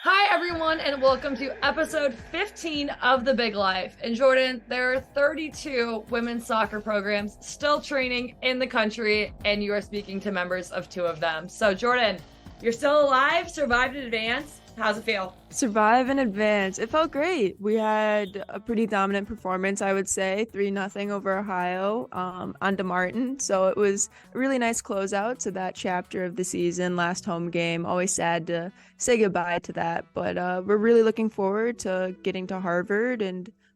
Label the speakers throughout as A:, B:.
A: Hi, everyone, and welcome to episode 15 of The Big Life. And Jordyn, there are 32 women's soccer programs still training in the country, and you are speaking to members of two of them. So, Jordyn, you're still alive, survived in advance. How's it feel?
B: Survive in advance. It felt great. We had a pretty dominant performance, I would say, 3-0 over Ohio on DeMartin. So it was a really nice closeout to that chapter of the season, last home game. Always sad to say goodbye to that, but we're really looking forward to getting to Harvard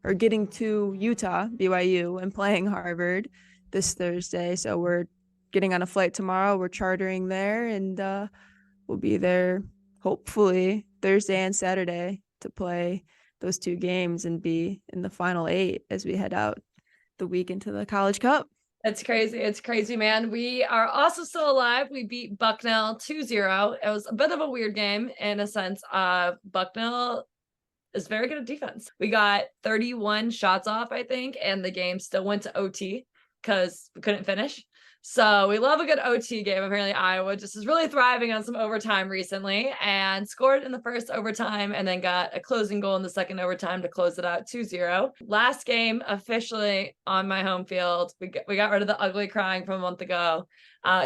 B: or getting to Utah, BYU, and playing Harvard this Thursday. So we're getting on a flight tomorrow. We're chartering there, and we'll be there hopefully Thursday and Saturday to play those two games and be in the final eight as we head out the week into the College Cup.
A: It's crazy. It's crazy, man. We are also still alive. We beat Bucknell 2-0. It was a bit of a weird game in a sense. Bucknell is very good at defense. We got 31 shots off, I think, and the game still went to OT because we couldn't finish. So we love a good OT game. Apparently Iowa just is really thriving on some overtime recently and scored in the first overtime and then got a closing goal in the second overtime to close it out 2-0. Last game officially on my home field. We got rid of the ugly crying from a month ago.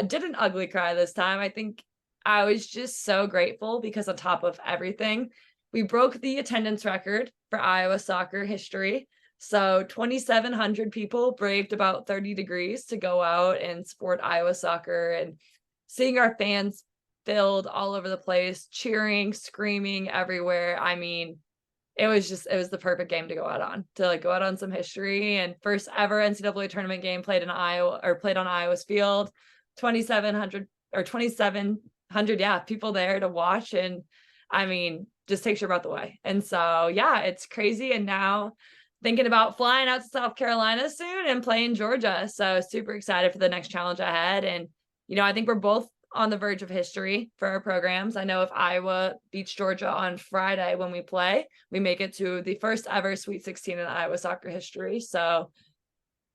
A: Didn't ugly cry this time. I think I was just so grateful because on top of everything, we broke the attendance record for Iowa soccer history. So 2,700 people braved about 30 degrees to go out and support Iowa soccer, and seeing our fans filled all over the place, cheering, screaming everywhere. I mean, it was the perfect game to go out on, to like go out on some history. And first ever NCAA tournament game played in Iowa, or played on Iowa's field. 2,700, yeah, people there to watch. And I mean, just takes your breath away. And so, yeah, it's crazy. And now thinking about flying out to South Carolina soon and playing Georgia. So super excited for the next challenge ahead. And, I think we're both on the verge of history for our programs. I know if Iowa beats Georgia on Friday when we play, we make it to the first ever Sweet 16 in Iowa soccer history. So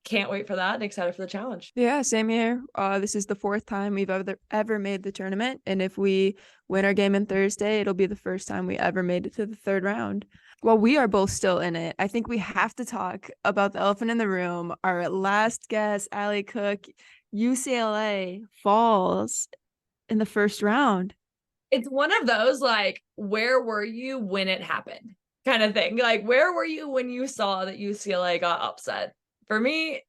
A: can't wait for that and excited for the challenge.
B: Yeah, same here. This is the fourth time we've ever made the tournament, and if we win our game on Thursday, it'll be the first time we ever made it to the third round. Well, we are both still in it. I think we have to talk about the elephant in the room. Our last guest, Allie Cook, UCLA falls in the first round.
A: It's one of those like, where were you when it happened kind of thing. Like, where were you when you saw that UCLA got upset? For me,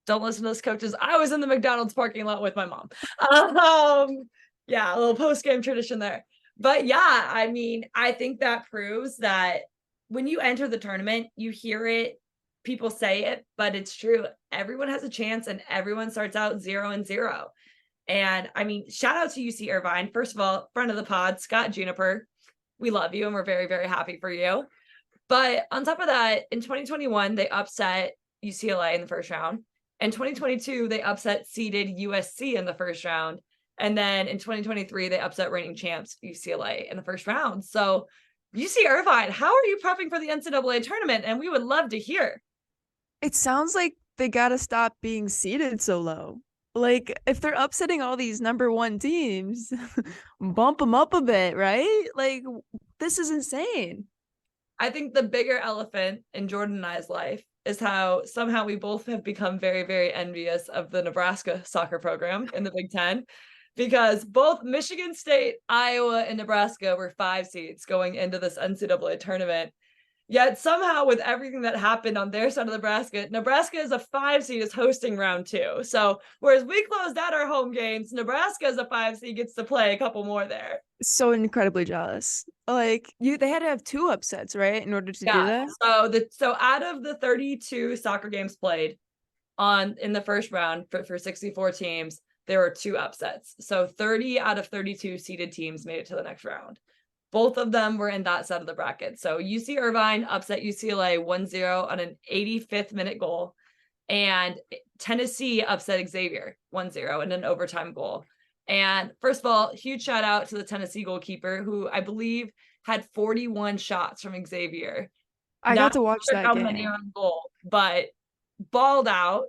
A: don't listen to those coaches. I was in the McDonald's parking lot with my mom. Yeah, a little post-game tradition there. But yeah, I mean, I think that proves that when you enter the tournament, you hear it, people say it, but it's true. Everyone has a chance and everyone starts out 0-0. And I mean, shout out to UC Irvine. First of all, friend of the pod, Scott Juniper. We love you and we're very, very happy for you. But on top of that, in 2021, they upset UCLA in the first round. In 2022, they upset seeded USC in the first round. And then in 2023, they upset reigning champs UCLA in the first round. So UC Irvine, how are you prepping for the NCAA tournament? And we would love to hear.
B: It sounds like they got to stop being seeded so low. Like, if they're upsetting all these number one teams, bump them up a bit, right? Like, this is insane.
A: I think the bigger elephant in Jordyn and I's life is how somehow we both have become very, very envious of the Nebraska soccer program in the Big Ten, because both Michigan State, Iowa, and Nebraska were 5 seeds going into this NCAA tournament. Yet somehow, with everything that happened on their side of Nebraska is a 5 seed, is hosting round 2. So whereas we closed out our home games, Nebraska as a 5 seed gets to play a couple more there.
B: So incredibly jealous. Like, they had to have 2 upsets, right, in order to do
A: Yeah.
B: that.
A: So out of the 32 soccer games played in the first round for 64 teams, there were 2 upsets. So 30 out of 32 seeded teams made it to the next round. Both of them were in that side of the bracket. So UC Irvine upset UCLA 1-0 on an 85th minute goal. And Tennessee upset Xavier 1-0 in an overtime goal. And first of all, huge shout out to the Tennessee goalkeeper, who I believe had 41 shots from Xavier.
B: I got
A: Not
B: to watch
A: sure
B: that
A: how
B: game.
A: many on goal, but balled out.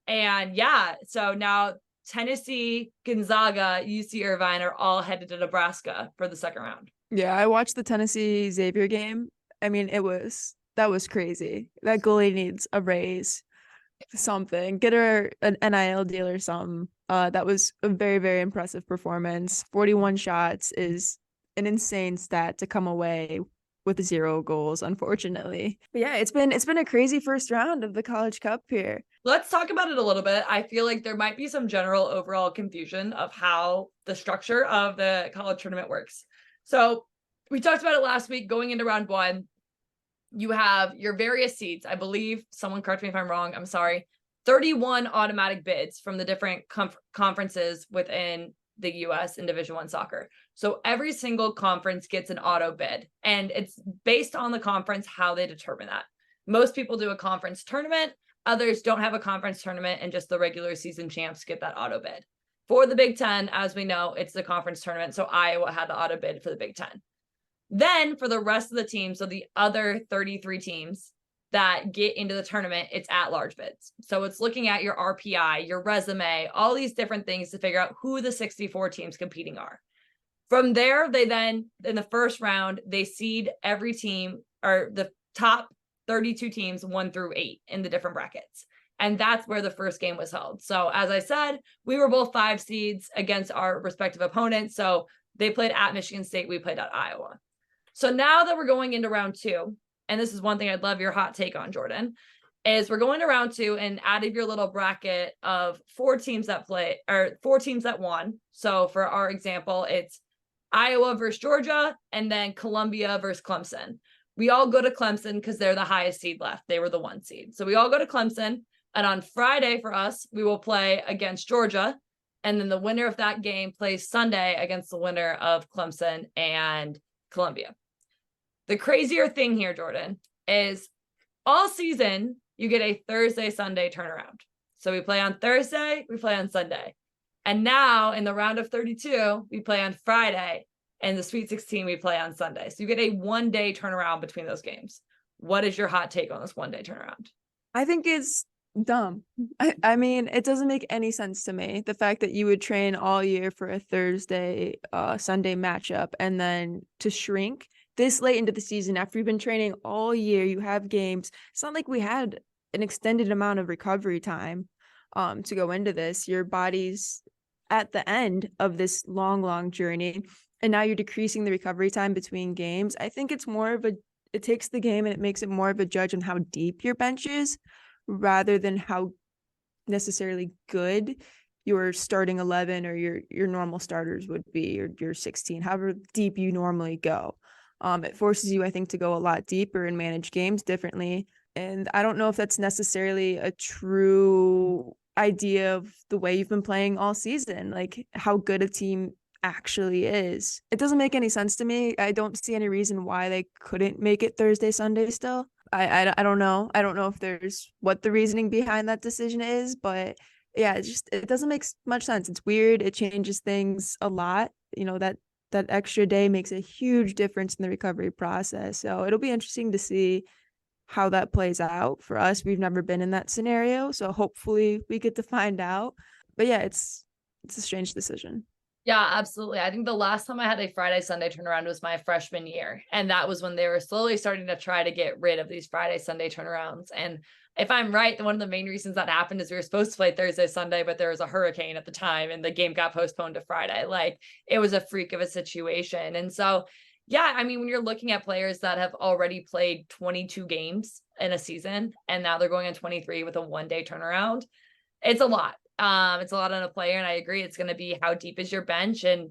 A: And yeah, so now Tennessee, Gonzaga, UC Irvine are all headed to Nebraska for the second round.
B: Yeah, I watched the Tennessee Xavier game. I mean, that was crazy. That goalie needs a raise, something. Get her an NIL deal or something. That was a very, very impressive performance. 41 shots is an insane stat to come away with 0 goals, unfortunately. But yeah, it's been a crazy first round of the College Cup here.
A: Let's talk about it a little bit. I feel like there might be some general overall confusion of how the structure of the college tournament works. So we talked about it last week going into round one. You have your various seeds. I believe, someone correct me if I'm wrong, I'm sorry, 31 automatic bids from the different conferences within the US in Division 1 soccer. So every single conference gets an auto bid, and it's based on the conference how they determine that. Most people do a conference tournament, others don't have a conference tournament, and just the regular season champs get that auto bid. For the Big Ten, as we know, it's the conference tournament. So Iowa had the auto bid for the Big Ten. Then for the rest of the teams, so the other 33 teams that get into the tournament, it's at-large bids. So it's looking at your RPI, your resume, all these different things to figure out who the 64 teams competing are. From there, they then, in the first round, they seed every team, or the top 32 teams 1 through 8 in the different brackets. And that's where the first game was held. So as I said, we were both 5 seeds against our respective opponents. So they played at Michigan State, we played at Iowa. So now that we're going into round 2, and this is one thing I'd love your hot take on, Jordyn, is we're going to round 2, and out of your little bracket of 4 teams that play, or 4 teams that won. So for our example, it's Iowa versus Georgia, and then Columbia versus Clemson. We all go to Clemson because they're the highest seed left. They were the 1 seed. So we all go to Clemson, and on Friday for us, we will play against Georgia, and then the winner of that game plays Sunday against the winner of Clemson and Columbia. The crazier thing here, Jordyn, is all season you get a Thursday, Sunday turnaround. So we play on Thursday, we play on Sunday. And now in the round of 32, we play on Friday, and the Sweet 16, we play on Sunday. So you get a 1-day turnaround between those games. What is your hot take on this 1-day turnaround?
B: I think it's dumb. I mean, it doesn't make any sense to me. The fact that you would train all year for a Thursday, Sunday matchup, and then to shrink this late into the season after you've been training all year, you have games. It's not like we had an extended amount of recovery time to go into this. Your body's at the end of this long journey, and now you're decreasing the recovery time between games. I think it's more of it takes the game and it makes it more of a judge on how deep your bench is rather than how necessarily good your starting 11 or your normal starters would be, or your 16, however deep you normally go. It forces you, I think, to go a lot deeper and manage games differently. And I don't know if that's necessarily a true idea of the way you've been playing all season, like how good a team actually is. It doesn't make any sense to me. I don't see any reason why they couldn't make it Thursday, Sunday still. I don't know. I don't know if there's what the reasoning behind that decision is, but yeah, it doesn't make much sense. It's weird. It changes things a lot. You know, that extra day makes a huge difference in the recovery process. So it'll be interesting to see how that plays out for us. We've never been in that scenario, so hopefully we get to find out. But yeah, it's a strange decision.
A: Yeah, absolutely. I think the last time I had a Friday, Sunday turnaround was my freshman year. And that was when they were slowly starting to try to get rid of these Friday, Sunday turnarounds. And if I'm right, one of the main reasons that happened is we were supposed to play Thursday, Sunday, but there was a hurricane at the time and the game got postponed to Friday. Like, it was a freak of a situation. And so, yeah, I mean, when you're looking at players that have already played 22 games in a season and now they're going on 23 with a 1-day turnaround, it's a lot. It's a lot on a player, and I agree. It's going to be how deep is your bench and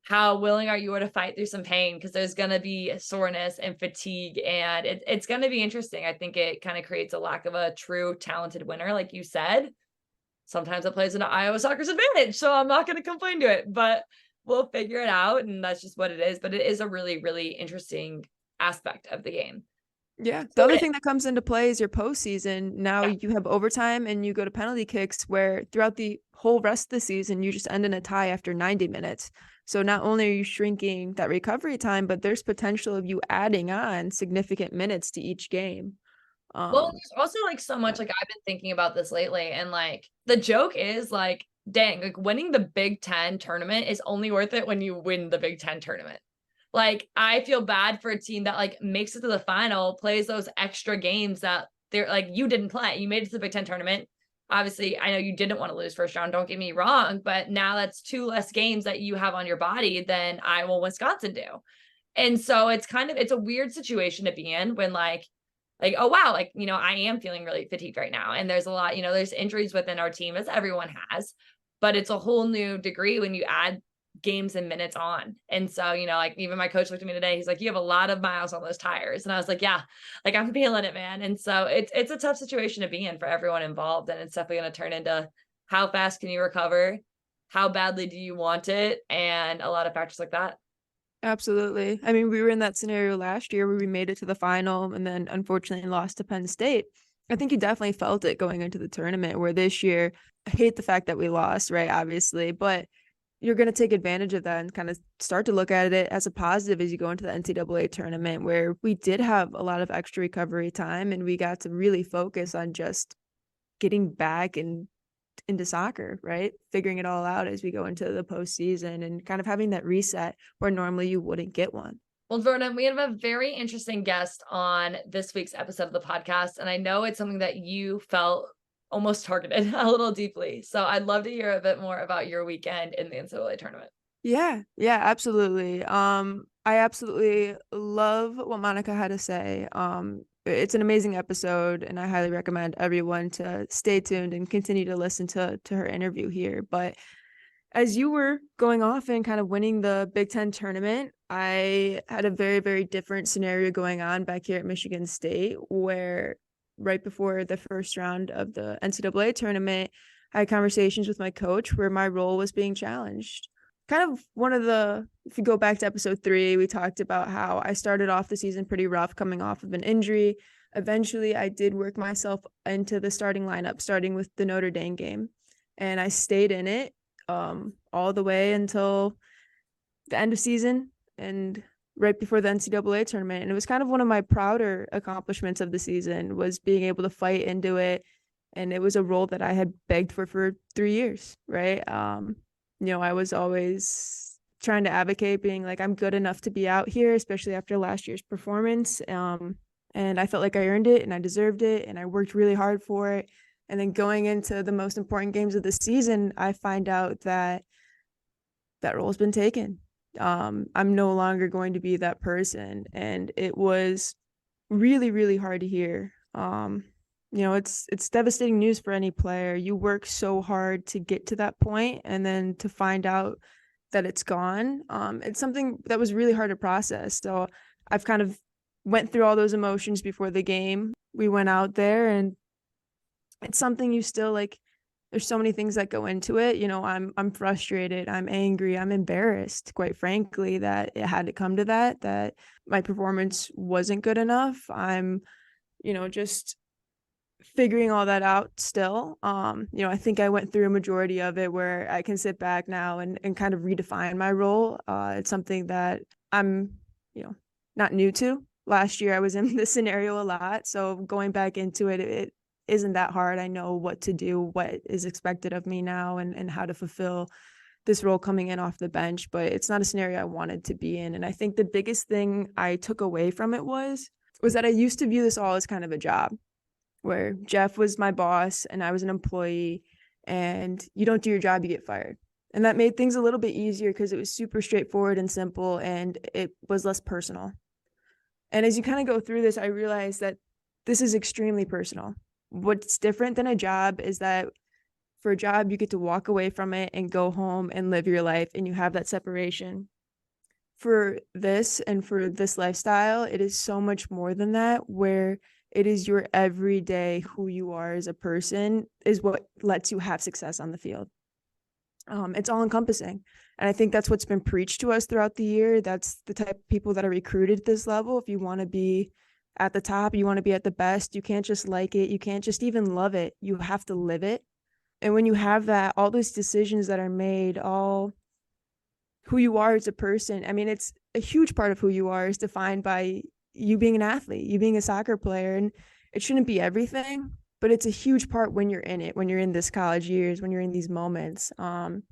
A: how willing are you to fight through some pain, because there's going to be soreness and fatigue, and it's going to be interesting. I think it kind of creates a lack of a true talented winner, like you said. Sometimes it plays into Iowa soccer's advantage, so I'm not going to complain to it, but we'll figure it out, and that's just what it is. But it is a really, really interesting aspect of the game.
B: Yeah. The other thing that comes into play is your postseason. Now you have overtime and you go to penalty kicks, where throughout the whole rest of the season, you just end in a tie after 90 minutes. So not only are you shrinking that recovery time, but there's potential of you adding on significant minutes to each game.
A: Well, there's also like so much, like I've been thinking about this lately, and like the joke is like, dang, like winning the Big Ten tournament is only worth it when you win the Big Ten tournament. Like, I feel bad for a team that like makes it to the final, plays those extra games that they're like, you didn't play. You made it to the Big Ten tournament. Obviously, I know you didn't want to lose first round. Don't get me wrong, but now that's 2 less games that you have on your body than Iowa, Wisconsin do. And so it's a weird situation to be in when like, oh wow, like, I am feeling really fatigued right now. And there's a lot, there's injuries within our team, as everyone has, but it's a whole new degree when you add games and minutes on. And so, like, even my coach looked at me today, he's like, you have a lot of miles on those tires. And I was like, yeah, like, I'm feeling it, man. And so it's a tough situation to be in for everyone involved. And it's definitely going to turn into how fast can you recover? How badly do you want it? And a lot of factors like that.
B: Absolutely. I mean, we were in that scenario last year where we made it to the final and then unfortunately lost to Penn State. I think you definitely felt it going into the tournament, where this year, I hate the fact that we lost, right? Obviously, but you're going to take advantage of that and kind of start to look at it as a positive as you go into the NCAA tournament, where we did have a lot of extra recovery time and we got to really focus on just getting back and into soccer, right? Figuring it all out as we go into the postseason and kind of having that reset where normally you wouldn't get one.
A: Well, Jordyn, we have a very interesting guest on this week's episode of the podcast. And I know it's something that you felt almost targeted a little deeply. So I'd love to hear a bit more about your weekend in the NCAA tournament.
B: Yeah, absolutely. I absolutely love what Monica had to say. It's an amazing episode, and I highly recommend everyone to stay tuned and continue to listen to her interview here. But as you were going off and kind of winning the Big Ten tournament, I had a very, very different scenario going on back here at Michigan State, where right before the first round of the NCAA tournament, I had conversations with my coach where my role was being challenged. Kind of if you go back to episode 3, we talked about how I started off the season pretty rough coming off of an injury. Eventually, I did work myself into the starting lineup, starting with the Notre Dame game. And I stayed in it all the way until the end of season and right before the NCAA tournament. And it was kind of one of my prouder accomplishments of the season, was being able to fight into it. And it was a role that I had begged for 3 years, right? I was always trying to advocate, being like, I'm good enough to be out here, especially after last year's performance. And I felt like I earned it and I deserved it and I worked really hard for it. And then going into the most important games of the season, I find out that that role's been taken. I'm no longer going to be that person. And it was really, really hard to hear. It's devastating news for any player. You work so hard to get to that point, and then to find out that it's gone. It's something that was really hard to process. So I've kind of went through all those emotions before the game. We went out there, and it's something you still like. There's so many things that go into it. I'm frustrated, I'm angry, I'm embarrassed, quite frankly, that it had to come to that my performance wasn't good enough. I'm, just figuring all that out still. I think I went through a majority of it where I can sit back now and kind of redefine my role. It's something that I'm, not new to. Last year I was in this scenario a lot. So going back into it, it isn't that hard. I know what to do, what is expected of me now, and how to fulfill this role coming in off the bench. But it's not a scenario I wanted to be in. And I think the biggest thing I took away from it was that I used to view this all as kind of a job, where Jeff was my boss and I was an employee, and you don't do your job, you get fired. And that made things a little bit easier because it was super straightforward and simple, and it was less personal. And as you kind of go through this, I realized that this is extremely personal. What's different than a job is that for a job, you get to walk away from it and go home and live your life, and you have that separation. For this and for this lifestyle, it is so much more than that, where it is your everyday, who you are as a person is what lets you have success on the field. It's all encompassing. And I think that's what's been preached to us throughout the year. That's the type of people that are recruited at this level. If you want to be at the top, you want to be at the best, you can't just like it. You can't just even love it. You have to live it. And when you have that, all those decisions that are made, all who you are as a person, I mean, it's a huge part of who you are is defined by you being an athlete, you being a soccer player. And it shouldn't be everything, but it's a huge part when you're in it, when you're in this college years, when you're in these moments. And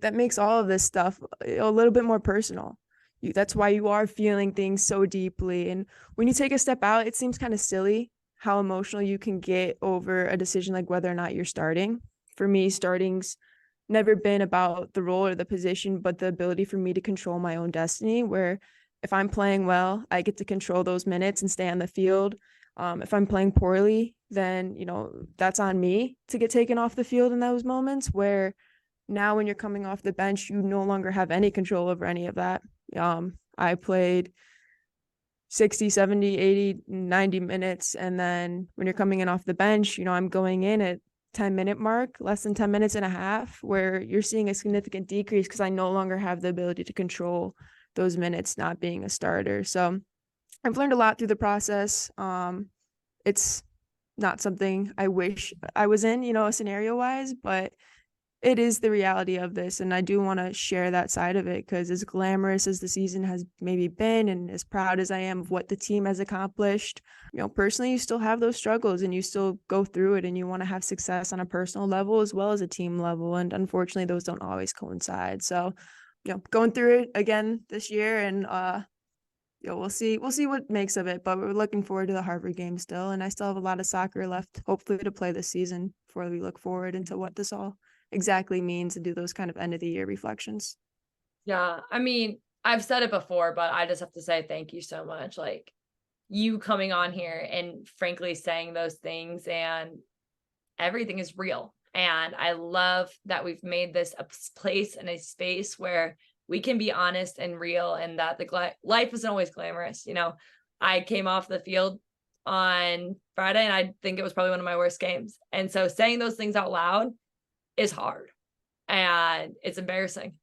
B: that makes all of this stuff a little bit more personal. that's why you are feeling things so deeply. And when you take a step out, it seems kind of silly how emotional you can get over a decision like whether or not you're starting. For me, starting's never been about the role or the position, but the ability for me to control my own destiny, where if I'm playing well, I get to control those minutes and stay on the field. If I'm playing poorly, then, that's on me to get taken off the field in those moments, where now when you're coming off the bench, you no longer have any control over any of that. I played 60, 70, 80, 90 minutes. And then when you're coming in off the bench, I'm going in at 10-minute mark, less than 10 minutes and a half, where you're seeing a significant decrease because I no longer have the ability to control those minutes not being a starter. So I've learned a lot through the process. It's not something I wish I was in, scenario wise, but it is the reality of this. And I do want to share that side of it, because as glamorous as the season has maybe been, and as proud as I am of what the team has accomplished, personally, you still have those struggles and you still go through it, and you want to have success on a personal level as well as a team level. And unfortunately, those don't always coincide. So, going through it again this year, and we'll see what makes of it, but we're looking forward to the Harvard game still. And I still have a lot of soccer left, hopefully, to play this season before we look forward into what this all exactly means and do those kind of end of the year reflections.
A: Yeah. I mean, I've said it before, but I just have to say thank you so much. Like, you coming on here and frankly saying those things, and everything is real. And I love that we've made this a place and a space where we can be honest and real, and that life isn't always glamorous. I came off the field on Friday and I think it was probably one of my worst games. And so saying those things out loud is hard, and it's embarrassing,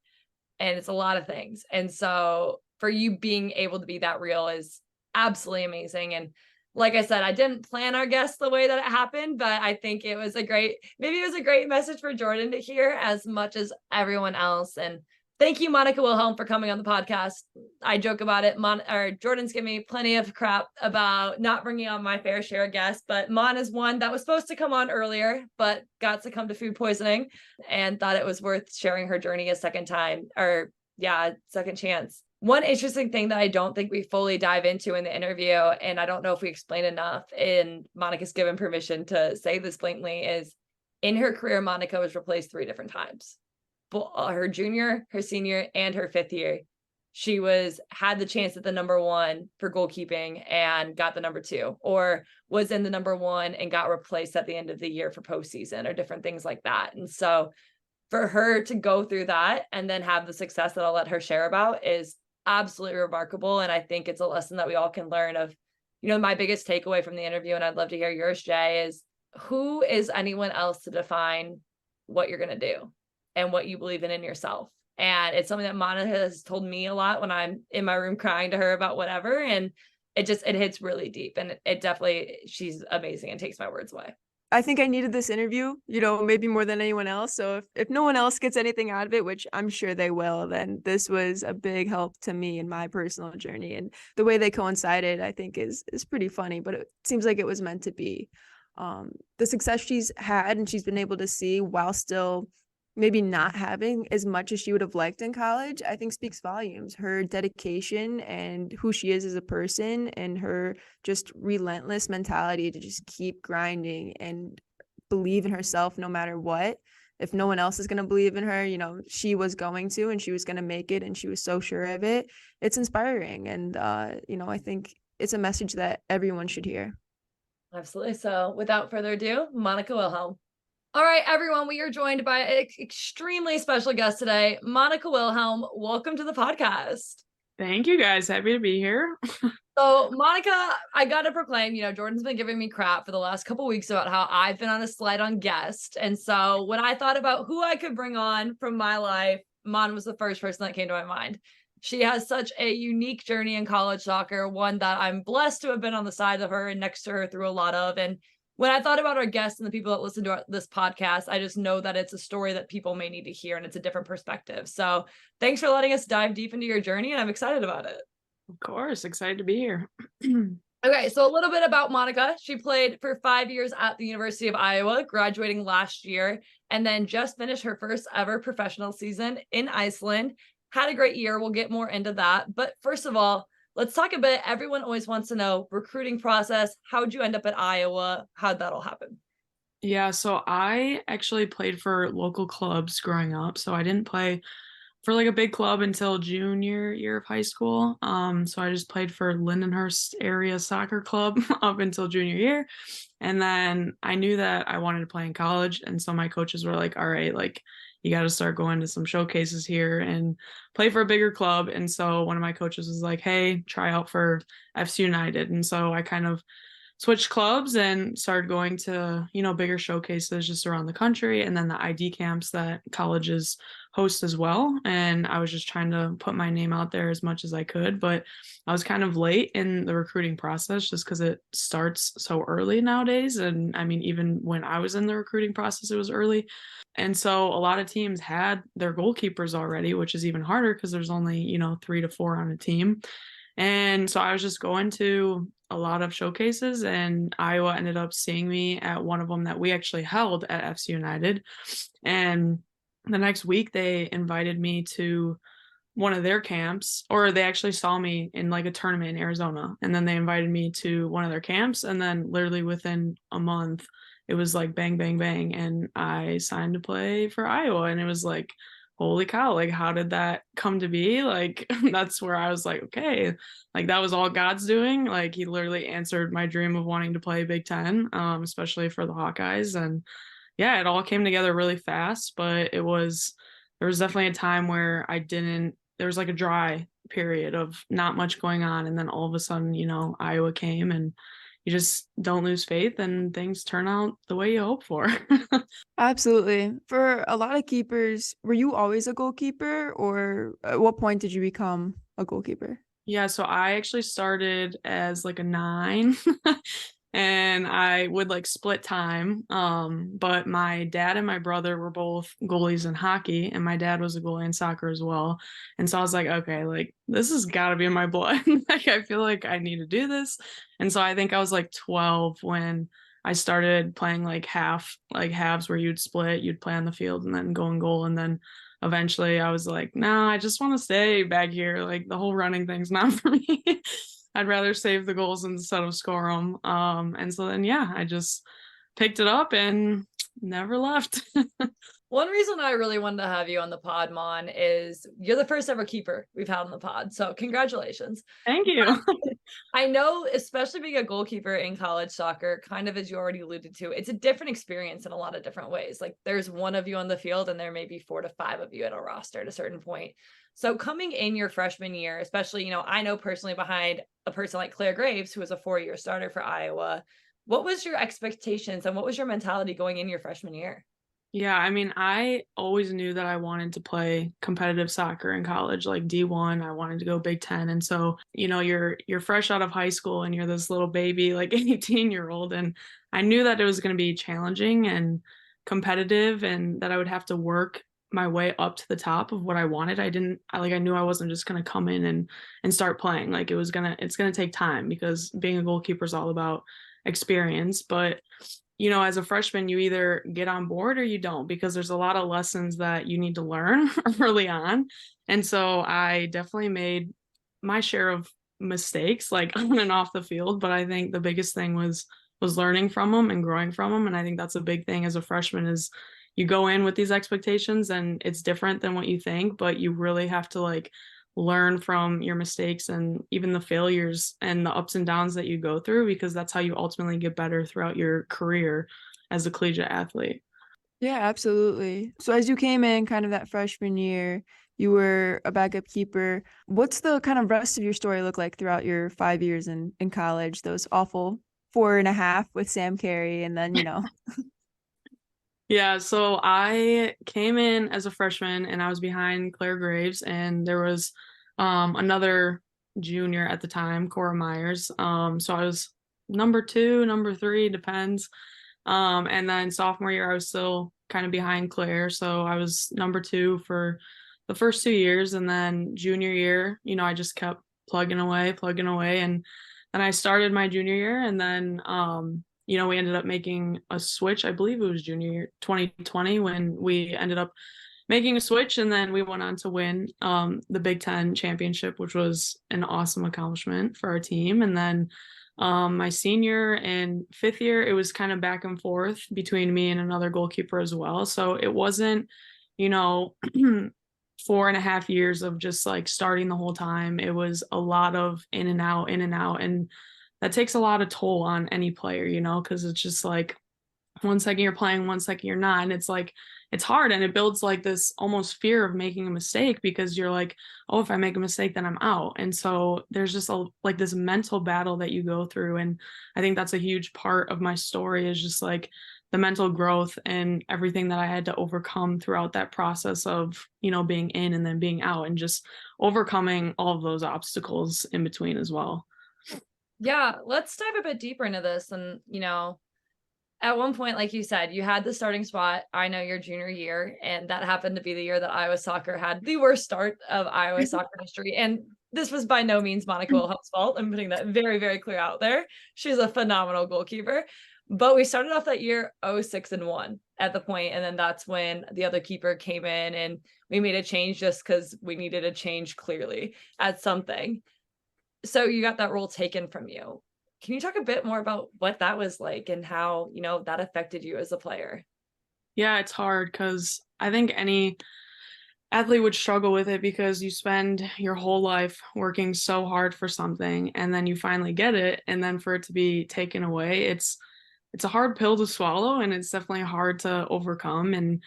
A: and it's a lot of things. And so for you being able to be that real is absolutely amazing. And like I said, I didn't plan our guest the way that it happened, but I think maybe it was a great message for Jordyn to hear as much as everyone else. And thank you, Monica Wilhelm, for coming on the podcast. I joke about it. Jordyn's given me plenty of crap about not bringing on my fair share of guests, but Mon is one that was supposed to come on earlier, but got succumbed to food poisoning, and thought it was worth sharing her journey a second chance. One interesting thing that I don't think we fully dive into in the interview, and I don't know if we explain enough, and Monica's given permission to say this blatantly, is in her career, Monica was replaced 3 different times. Her junior, her senior, and her 5th year. She had the chance at the number 1 for goalkeeping and got the number 2, or was in the number 1 and got replaced at the end of the year for postseason, or different things like that. And so for her to go through that and then have the success that I'll let her share about is absolutely remarkable. And I think it's a lesson that we all can learn of. My biggest takeaway from the interview, and I'd love to hear yours, Jay, is who is anyone else to define what you're going to do and what you believe in yourself. And it's something that Monica has told me a lot when I'm in my room crying to her about whatever. And it hits really deep. And she's amazing and takes my words away.
B: I think I needed this interview, maybe more than anyone else. So if no one else gets anything out of it, which I'm sure they will, then this was a big help to me in my personal journey. And the way they coincided, I think is pretty funny, but it seems like it was meant to be. The success she's had and she's been able to see while still maybe not having as much as she would have liked in college, I think speaks volumes. Her dedication and who she is as a person, and her just relentless mentality to just keep grinding and believe in herself no matter what. If no one else is going to believe in her, she was going to, and she was going to make it, and she was so sure of it. It's inspiring. And, I think it's a message that everyone should hear.
A: Absolutely. So without further ado, Monica Wilhelm. All right, everyone, we are joined by an extremely special guest today, Monica Wilhelm. Welcome to the podcast.
C: Thank you, guys. Happy to be here.
A: So, Monica, I got to proclaim, Jordyn's been giving me crap for the last couple of weeks about how I've been on a slide on guest. And so when I thought about who I could bring on from my life, Mon was the first person that came to my mind. She has such a unique journey in college soccer, one that I'm blessed to have been on the side of her and next to her through a lot of. And when I thought about our guests and the people that listen to this podcast, I just know that it's a story that people may need to hear, and it's a different perspective. So thanks for letting us dive deep into your journey, and I'm excited about it.
C: Of course, excited to be here.
A: Okay, so a little bit about Monica. She played for 5 years at the University of Iowa, graduating last year, and then just finished her first ever professional season in Iceland. had a great year. We'll get more into that. But first of all, let's talk a bit. Everyone always wants to know recruiting process. How'd you end up at Iowa? How'd that all happen?
C: Yeah, so I actually played for local clubs growing up. So I didn't play for like a big club until junior year of high school. So I just played for Lindenhurst area soccer club up until junior year. And then I knew that I wanted to play in college. And so my coaches were like, all right, like you got to start going to some showcases here and play for a bigger club. And so one of my coaches was like, hey, try out for FC United. And so I kind of switched clubs and started going to, bigger showcases just around the country, and then the ID camps that colleges host as well. And I was just trying to put my name out there as much as I could, but I was kind of late in the recruiting process just because it starts so early nowadays. And I mean, even when I was in the recruiting process, it was early. And so a lot of teams had their goalkeepers already, which is even harder because there's only, 3 to 4 on a team. And so I was just going to a lot of showcases, and Iowa ended up seeing me at one of them that we actually held at FC United. And the next week they invited me to one of their camps, or they actually saw me in like a tournament in Arizona, and then they invited me to one of their camps, and then literally within a month it was like bang bang bang, and I signed to play for Iowa. And it was like, holy cow, like how did that come to be? Like that's where I was like, okay, like that was all God's doing. Like he literally answered my dream of wanting to play Big Ten, especially for the Hawkeyes. And yeah, it all came together really fast, but there was definitely a time where there was like a dry period of not much going on, and then all of a sudden, Iowa came, and you just don't lose faith and things turn out the way you hope for.
B: Absolutely. For a lot of keepers, were you always a goalkeeper, or at what point did you become a goalkeeper?
C: Yeah, so I actually started as like a 9 and I would like split time. But my dad and my brother were both goalies in hockey, and my dad was a goalie in soccer as well. And so I was like, okay, like this has got to be in my blood. Like I feel like I need to do this. And so I think I was like 12 when I started playing like halves where you'd split, you'd play on the field and then go and goal. And then eventually I was like, no, I just want to stay back here. Like the whole running thing's not for me. I'd rather save the goals instead of score them. And so then, yeah, I just picked it up and never left.
A: One reason I really wanted to have you on the pod, Mon, is you're the first ever keeper we've had on the pod. So congratulations.
C: Thank you.
A: I know, especially being a goalkeeper in college soccer, kind of as you already alluded to, it's a different experience in a lot of different ways. Like there's one of you on the field and there may be 4 to 5 of you at a roster at a certain point. So coming in your freshman year, especially, I know personally behind a person like Claire Graves, who was a 4-year starter for Iowa, what was your expectations and what was your mentality going in your freshman year?
C: Yeah, I mean, I always knew that I wanted to play competitive soccer in college, like D1. I wanted to go Big Ten. And so, you're fresh out of high school and you're this little baby, like 18-year-old. And I knew that it was going to be challenging and competitive, and that I would have to work my way up to the top of what I wanted. I knew I wasn't just going to come in and start playing. Like it's going to take time, because being a goalkeeper is all about experience. But as a freshman, you either get on board or you don't, because there's a lot of lessons that you need to learn early on. And so I definitely made my share of mistakes, like on and off the field. But I think the biggest thing was learning from them and growing from them. And I think that's a big thing as a freshman, is you go in with these expectations and it's different than what you think, but you really have to like learn from your mistakes and even the failures and the ups and downs that you go through, because that's how you ultimately get better throughout your career as a collegiate athlete.
B: Yeah, absolutely. So as you came in kind of that freshman year, you were a backup keeper. What's the kind of rest of your story look like throughout your 5 years in college? Those awful 4.5 with Sam Carey, and then,
C: Yeah, so I came in as a freshman and I was behind Claire Graves, and there was another junior at the time, Cora Myers. So I was number 2, number 3, depends. And then sophomore year, I was still kind of behind Claire. So I was number 2 for the first 2 years. And then junior year, I just kept plugging away. And then I started my junior year, and then we ended up making a switch. I believe it was junior year 2020 when we ended up making a switch, and then we went on to win the Big Ten championship, which was an awesome accomplishment for our team. And then my senior and fifth year, it was kind of back and forth between me and another goalkeeper as well. So it wasn't, you know, 4.5 years of just like starting the whole time. It was a lot of in and out, in and out. And that takes a lot of toll on any player, you know, because it's just like 1 second you're playing, 1 second you're not. And it's like, it's hard, and it builds like this almost fear of making a mistake, because you're like, oh, if I make a mistake, then I'm out. And so there's just like this mental battle that you go through. And I think that's a huge part of my story, is just like the mental growth and everything that I had to overcome throughout that process of, you know, being in and then being out, and just overcoming all of those obstacles in between as well.
A: Yeah, let's dive a bit deeper into this. And, you know, at one point, like you said, you had the starting spot, I know, your junior year, and that happened to be the year that Iowa soccer had the worst start of Iowa soccer history. And this was by no means Monica Wilheim's fault. I'm putting that very, very clear out there. She's a phenomenal goalkeeper. But we started off that year 0-6-1 at the point, and then that's when the other keeper came in, and we made a change just because we needed a change clearly at something. So you got that role taken from you. Can you talk a bit more about what that was like and how, you know, that affected you as a player?
C: Yeah, it's hard, because I think any athlete would struggle with it, because you spend your whole life working so hard for something, and then you finally get it, and then for it to be taken away, it's a hard pill to swallow, and it's definitely hard to overcome. And,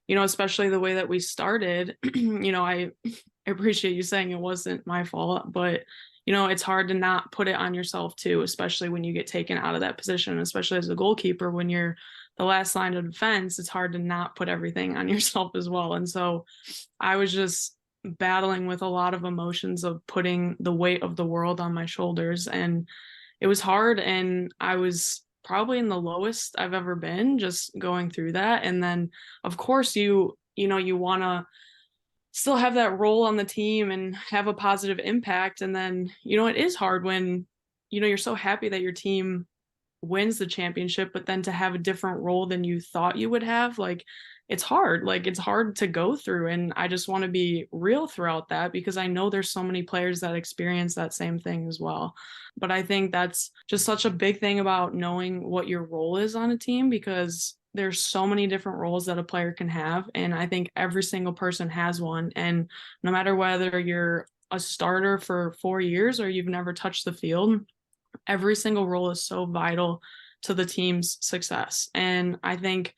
C: you know, especially the way that we started, you know, I appreciate you saying it wasn't my fault, but you know, it's hard to not put it on yourself too, especially when you get taken out of that position, especially as a goalkeeper, when you're the last line of defense, it's hard to not put everything on yourself as well. And so I was just battling with a lot of emotions of putting the weight of the world on my shoulders. And it was hard. And I was probably in the lowest I've ever been, just going through that. And then of course you know, you want to still have that role on the team and have a positive impact. And then, you know, it is hard when, you know, you're so happy that your team wins the championship, but then to have a different role than you thought you would have, like, it's hard. Like, it's hard to go through. And I just want to be real throughout that, because I know there's so many players that experience that same thing as well. But I think that's just such a big thing about knowing what your role is on a team, because there's so many different roles that a player can have. And I think every single person has one. And no matter whether you're a starter for 4 years or you've never touched the field, every single role is so vital to the team's success. And I think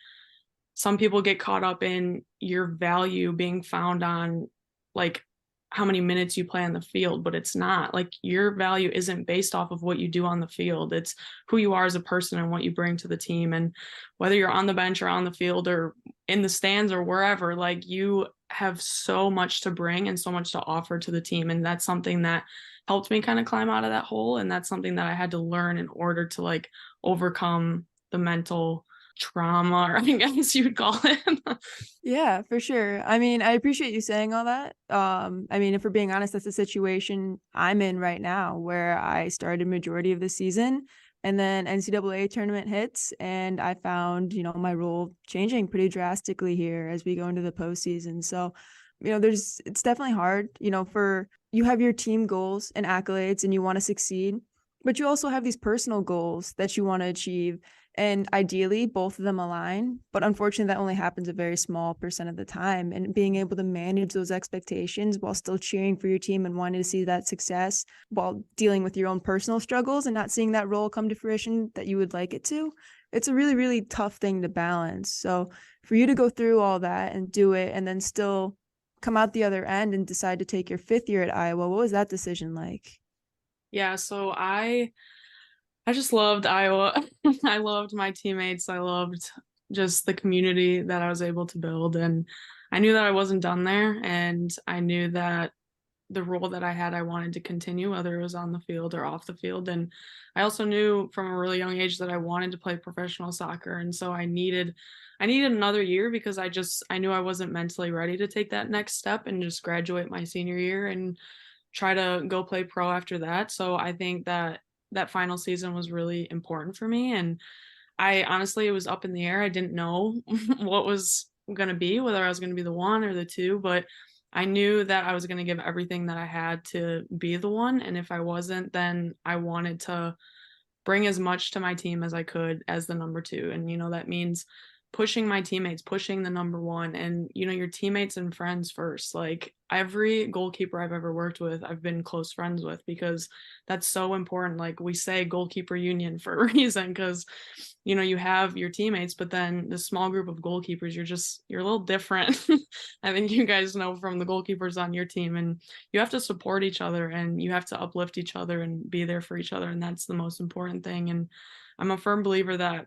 C: some people get caught up in your value being found on like how many minutes you play on the field, but it's not. Like, your value isn't based off of what you do on the field. It's who you are as a person and what you bring to the team. And whether you're on the bench or on the field or in the stands or wherever, like, you have so much to bring and so much to offer to the team. And that's something that helped me kind of climb out of that hole. And that's something that I had to learn in order to like overcome the mental trauma, or I guess you would call it.
B: Yeah, for sure. I mean, I appreciate you saying all that. I mean, if we're being honest, that's the situation I'm in right now, where I started majority of the season, and then NCAA tournament hits, and I found, you know, my role changing pretty drastically here as we go into the postseason. So, you know, it's definitely hard, you know, you have your team goals and accolades and you want to succeed, but you also have these personal goals that you want to achieve. And ideally, both of them align. But unfortunately, that only happens a very small percent of the time. And being able to manage those expectations while still cheering for your team and wanting to see that success while dealing with your own personal struggles and not seeing that role come to fruition that you would like it to, it's a really, really tough thing to balance. So for you to go through all that and do it and then still come out the other end and decide to take your fifth year at Iowa, what was that decision like?
C: Yeah, so I just loved Iowa. I loved my teammates. I loved just the community that I was able to build. And I knew that I wasn't done there. And I knew that the role that I had, I wanted to continue, whether it was on the field or off the field. And I also knew from a really young age that I wanted to play professional soccer. And so I needed another year, because I knew I wasn't mentally ready to take that next step and just graduate my senior year and try to go play pro after that. So I think that final season was really important for me. And I honestly, it was up in the air. I didn't know what was going to be, whether I was going to be the one or the two, but I knew that I was going to give everything that I had to be the one. And if I wasn't, then I wanted to bring as much to my team as I could as the number two. And, that means pushing my teammates, pushing the number one, and, your teammates and friends first. Like every goalkeeper I've ever worked with, I've been close friends with, because that's so important. Like we say goalkeeper union for a reason, because, you have your teammates, but then the small group of goalkeepers, you're a little different. I think you guys know from the goalkeepers on your team, and you have to support each other and you have to uplift each other and be there for each other. And that's the most important thing. And I'm a firm believer that,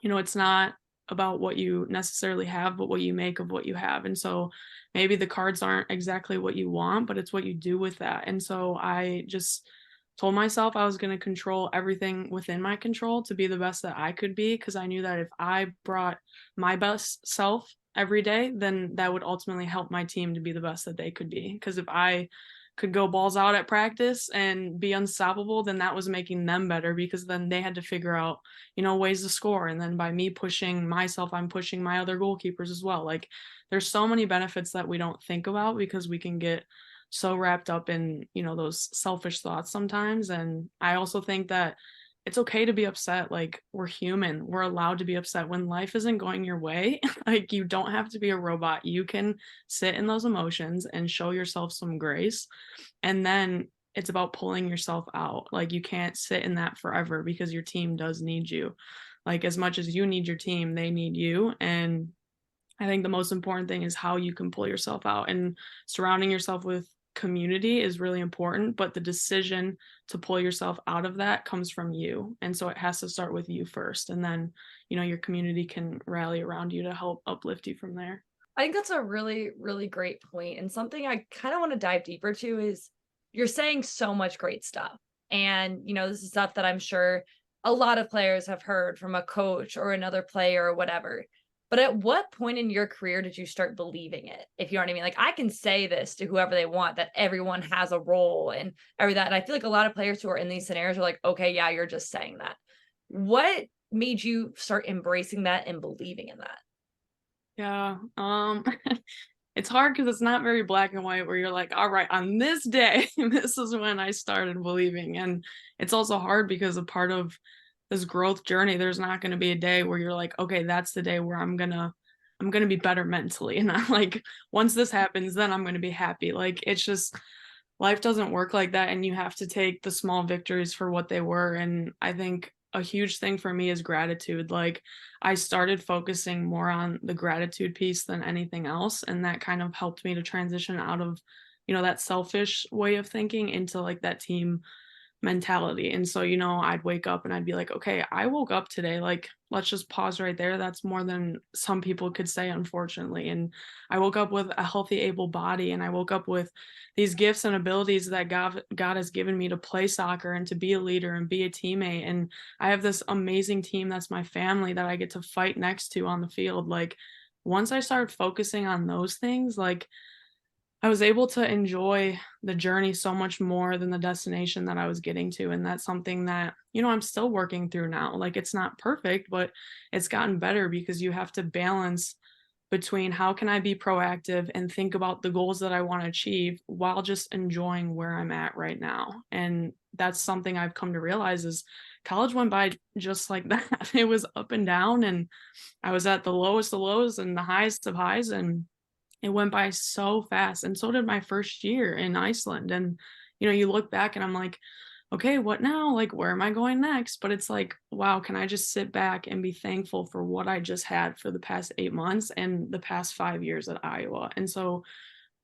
C: it's not about what you necessarily have, but what you make of what you have. And so maybe the cards aren't exactly what you want, but it's what you do with that. And so I just told myself I was going to control everything within my control to be the best that I could be, because I knew that if I brought my best self every day, then that would ultimately help my team to be the best that they could be. Because if I could go balls out at practice and be unstoppable, then that was making them better, because then they had to figure out, ways to score. And then by me pushing myself, I'm pushing my other goalkeepers as well. Like there's so many benefits that we don't think about, because we can get so wrapped up in, those selfish thoughts sometimes. And I also think that it's okay to be upset. Like we're human. We're allowed to be upset when life isn't going your way. Like you don't have to be a robot. You can sit in those emotions and show yourself some grace. And then it's about pulling yourself out. Like you can't sit in that forever, because your team does need you. Like as much as you need your team, they need you. And I think the most important thing is how you can pull yourself out, and surrounding yourself with community is really important, but the decision to pull yourself out of that comes from you. And so it has to start with you first, and then your community can rally around you to help uplift you from there.
A: I think that's a really, really great point. And something I kind of want to dive deeper to is you're saying so much great stuff. And, this is stuff that I'm sure a lot of players have heard from a coach or another player or whatever. But at what point in your career did you start believing it? If you know what I mean? Like I can say this to whoever they want, that everyone has a role and every that. And I feel like a lot of players who are in these scenarios are like, okay, yeah, you're just saying that. What made you start embracing that and believing in that?
C: Yeah. It's hard because it's not very black and white where you're like, all right, on this day, this is when I started believing. And it's also hard because a part of this growth journey, there's not going to be a day where you're like, okay, that's the day where I'm gonna be better mentally. And I'm like, once this happens, then I'm gonna be happy. Like it's just, life doesn't work like that, and you have to take the small victories for what they were. And I think a huge thing for me is gratitude. Like I started focusing more on the gratitude piece than anything else, and that kind of helped me to transition out of that selfish way of thinking into like that team mentality. And so, I'd wake up and I'd be like, okay, I woke up today. Like, let's just pause right there. That's more than some people could say, unfortunately. And I woke up with a healthy, able body. And I woke up with these gifts and abilities that God has given me to play soccer and to be a leader and be a teammate. And I have this amazing team that's my family that I get to fight next to on the field. Like, once I started focusing on those things, like, I was able to enjoy the journey so much more than the destination that I was getting to. And that's something that, I'm still working through now. Like it's not perfect, but it's gotten better, because you have to balance between how can I be proactive and think about the goals that I want to achieve while just enjoying where I'm at right now. And that's something I've come to realize is college went by just like that. It was up and down, and I was at the lowest of lows and the highest of highs, and it went by so fast. And so did my first year in Iceland. And, you look back and I'm like, okay, what now? Like, where am I going next? But it's like, wow, can I just sit back and be thankful for what I just had for the past 8 months and the past 5 years at Iowa? And so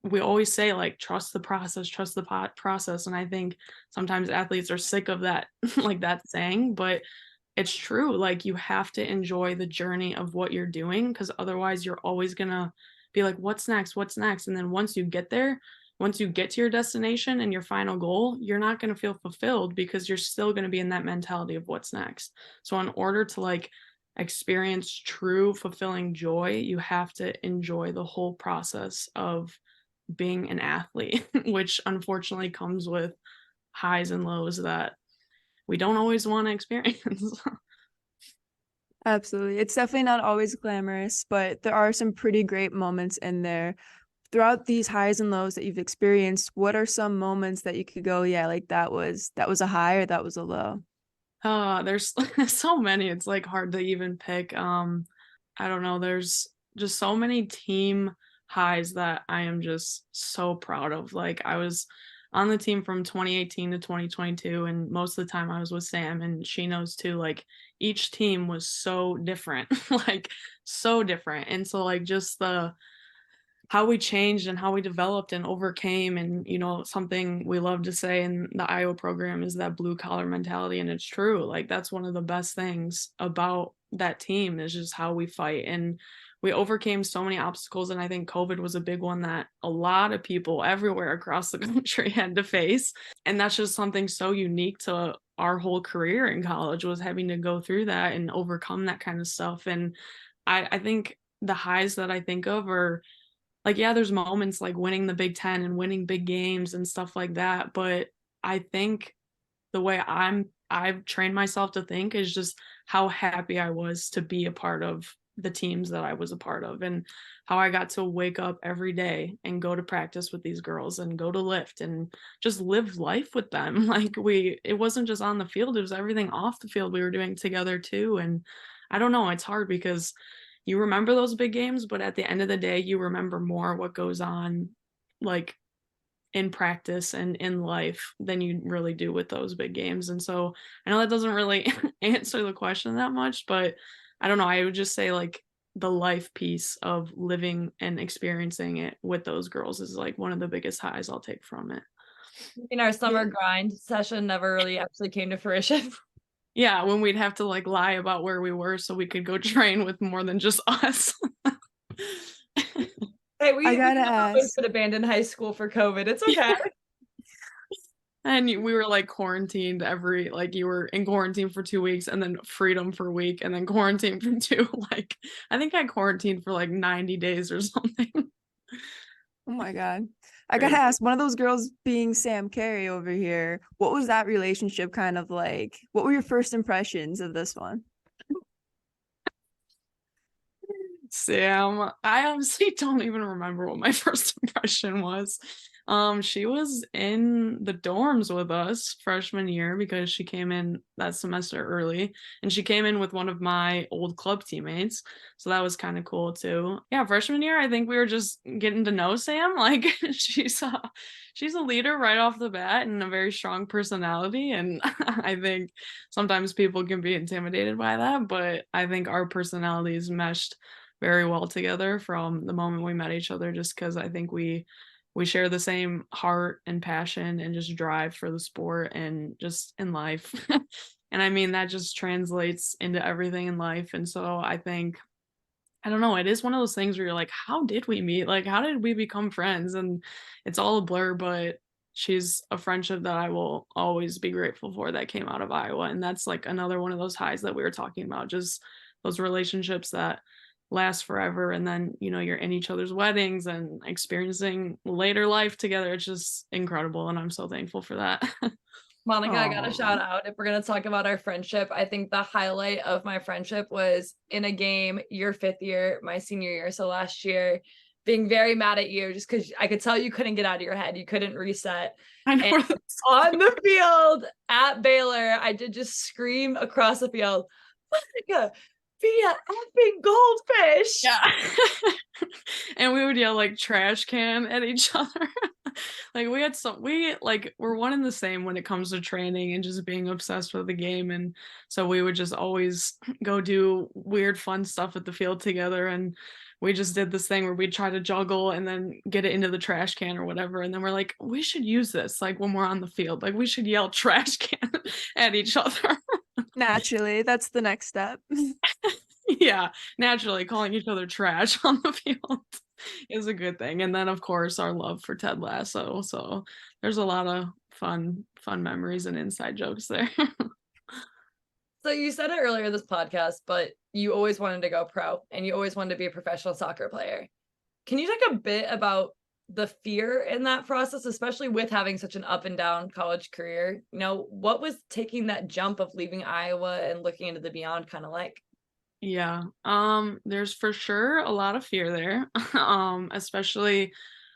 C: we always say, like, trust the process, trust the process. And I think sometimes athletes are sick of that, like that saying, but it's true. Like, you have to enjoy the journey of what you're doing, because otherwise you're always going to be like, what's next? What's next? And then once you get there, once you get to your destination and your final goal, you're not going to feel fulfilled, because you're still going to be in that mentality of what's next. So in order to like experience true fulfilling joy, you have to enjoy the whole process of being an athlete, which unfortunately comes with highs and lows that we don't always want to experience.
B: Absolutely. It's definitely not always glamorous, but there are some pretty great moments in there. Throughout these highs and lows that you've experienced, what are some moments that you could go, yeah, like that was a high or that was a low?
C: There's so many. It's like hard to even pick. I don't know. There's just so many team highs that I am just so proud of. Like I was on the team from 2018 to 2022, and most of the time I was with Sam, and she knows too. Like each team was so different, like so different. And so like just the how we changed and how we developed and overcame, and something we love to say in the Iowa program is that blue collar mentality, and it's true. Like that's one of the best things about that team is just how we fight, and we overcame so many obstacles. And I think COVID was a big one that a lot of people everywhere across the country had to face, and that's just something so unique to our whole career in college, was having to go through that and overcome that kind of stuff. And I think the highs that I think of are like, yeah, there's moments like winning the Big Ten and winning big games and stuff like that. But I think the way I've trained myself to think is just how happy I was to be a part of the teams that I was a part of, and how I got to wake up every day and go to practice with these girls and go to lift and just live life with them. Like it wasn't just on the field, it was everything off the field we were doing together too. And I don't know, it's hard because you remember those big games, but at the end of the day, you remember more what goes on like in practice and in life than you really do with those big games. And so I know that doesn't really answer the question that much, but I don't know. I would just say like the life piece of living and experiencing it with those girls is like one of the biggest highs I'll take from it.
A: In our summer grind session never really actually came to fruition.
C: Yeah, when we'd have to like lie about where we were so we could go train with more than just us.
A: Hey,
B: I gotta
A: always
B: ask.
A: could abandon high school for COVID. It's okay.
C: And we were like quarantined like you were in quarantine for 2 weeks and then freedom for a week and then quarantine for two. Like I think I quarantined for like 90 days or something.
B: Oh my God. I gotta ask, one of those girls being Sam Carey over here, what was that relationship kind of like? What were your first impressions of this one?
C: Sam, I honestly don't even remember what my first impression was. She was in the dorms with us freshman year because she came in that semester early, and she came in with one of my old club teammates. So that was kind of cool too. Yeah, freshman year, I think we were just getting to know Sam. Like she's a leader right off the bat and a very strong personality. And I think sometimes people can be intimidated by that, but I think our personalities meshed very well together from the moment we met each other, just because I think we share the same heart and passion and just drive for the sport and just in life. And I mean that just translates into everything in life. And so I think, I don't know, it is one of those things where you're like, how did we meet? Like how did we become friends? And it's all a blur, but she's a friendship that I will always be grateful for that came out of Iowa. And that's like another one of those highs that we were talking about, just those relationships that last forever. And then you're in each other's weddings and experiencing later life together. It's just incredible, and I'm so thankful for that.
A: Monica, I got to
B: Oh,
A: shout out. If we're going to talk about our friendship, I think the highlight of my friendship was in a game your 5th year, my senior year, so last year, being very mad at you just because I could tell you couldn't get out of your head. You couldn't reset.
C: I know.
A: And on the field at Baylor, I did just scream across the field, Monica, be a effing goldfish.
C: Yeah. And we would yell like trash can at each other. Like we're one and the same when it comes to training and just being obsessed with the game. And so we would just always go do weird fun stuff at the field together. And we just did this thing where we'd try to juggle and then get it into the trash can or whatever. And then we're like, we should use this like when we're on the field. Like we should yell trash can at each other.
B: naturally, that's the next step.
C: Yeah, naturally calling each other trash on the field is a good thing. And then of course our love for Ted Lasso. So there's a lot of fun memories and inside jokes there.
A: So you said it earlier this podcast, but you always wanted to go pro and you always wanted to be a professional soccer player. Can you talk a bit about the fear in that process, especially with having such an up and down college career? What was taking that jump of leaving Iowa and looking into the beyond kind of like?
C: Yeah. There's for sure a lot of fear there. Especially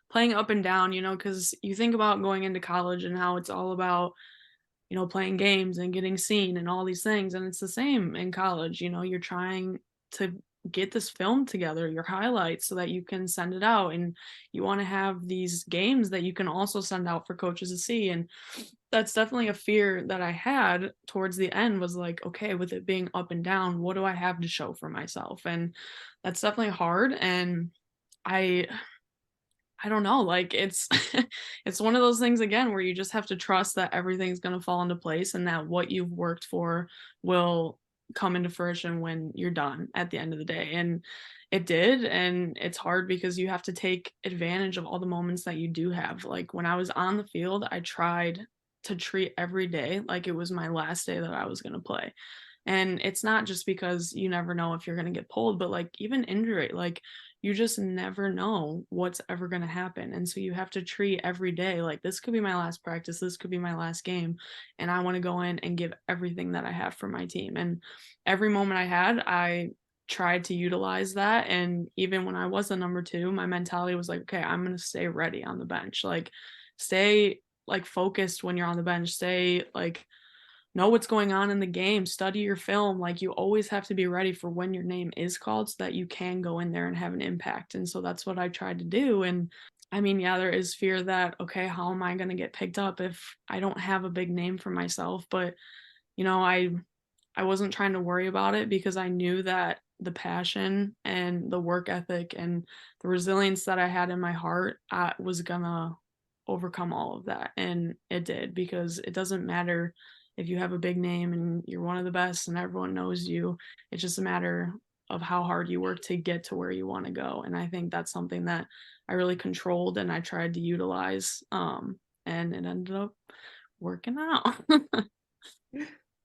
C: playing up and down, because you think about going into college and how it's all about, playing games and getting seen and all these things. And it's the same in college. You're trying to get this film together, your highlights, so that you can send it out. And you want to have these games that you can also send out for coaches to see. And that's definitely a fear that I had towards the end, was like, okay, with it being up and down, what do I have to show for myself? And that's definitely hard. And I I don't know, like it's it's one of those things again where you just have to trust that everything's going to fall into place and that what you've worked for will come into fruition when you're done at the end of the day. And it did, and it's hard because you have to take advantage of all the moments that you do have. Like when I was on the field, I tried to treat every day like it was my last day that I was going to play. And it's not just because you never know if you're going to get pulled, but like even injury, like you just never know what's ever going to happen. And so you have to treat every day like this could be my last practice, this could be my last game. And I want to go in and give everything that I have for my team. And every moment I had, I tried to utilize that. And even when I was the number two, my mentality was like, okay, I'm going to stay ready on the bench. Like, stay like focused when you're on the bench, stay like, know what's going on in the game, study your film. Like you always have to be ready for when your name is called so that you can go in there and have an impact. And so that's what I tried to do. And I mean, yeah, there is fear that, okay, how am I going to get picked up if I don't have a big name for myself? But, you know, I wasn't trying to worry about it because I knew that the passion and the work ethic and the resilience that I had in my heart was gonna overcome all of that. And it did, because it doesn't matter if you have a big name and you're one of the best and everyone knows you. It's just a matter of how hard you work to get to where you want to go. And I think that's something that I really controlled and I tried to utilize. And it ended up working out.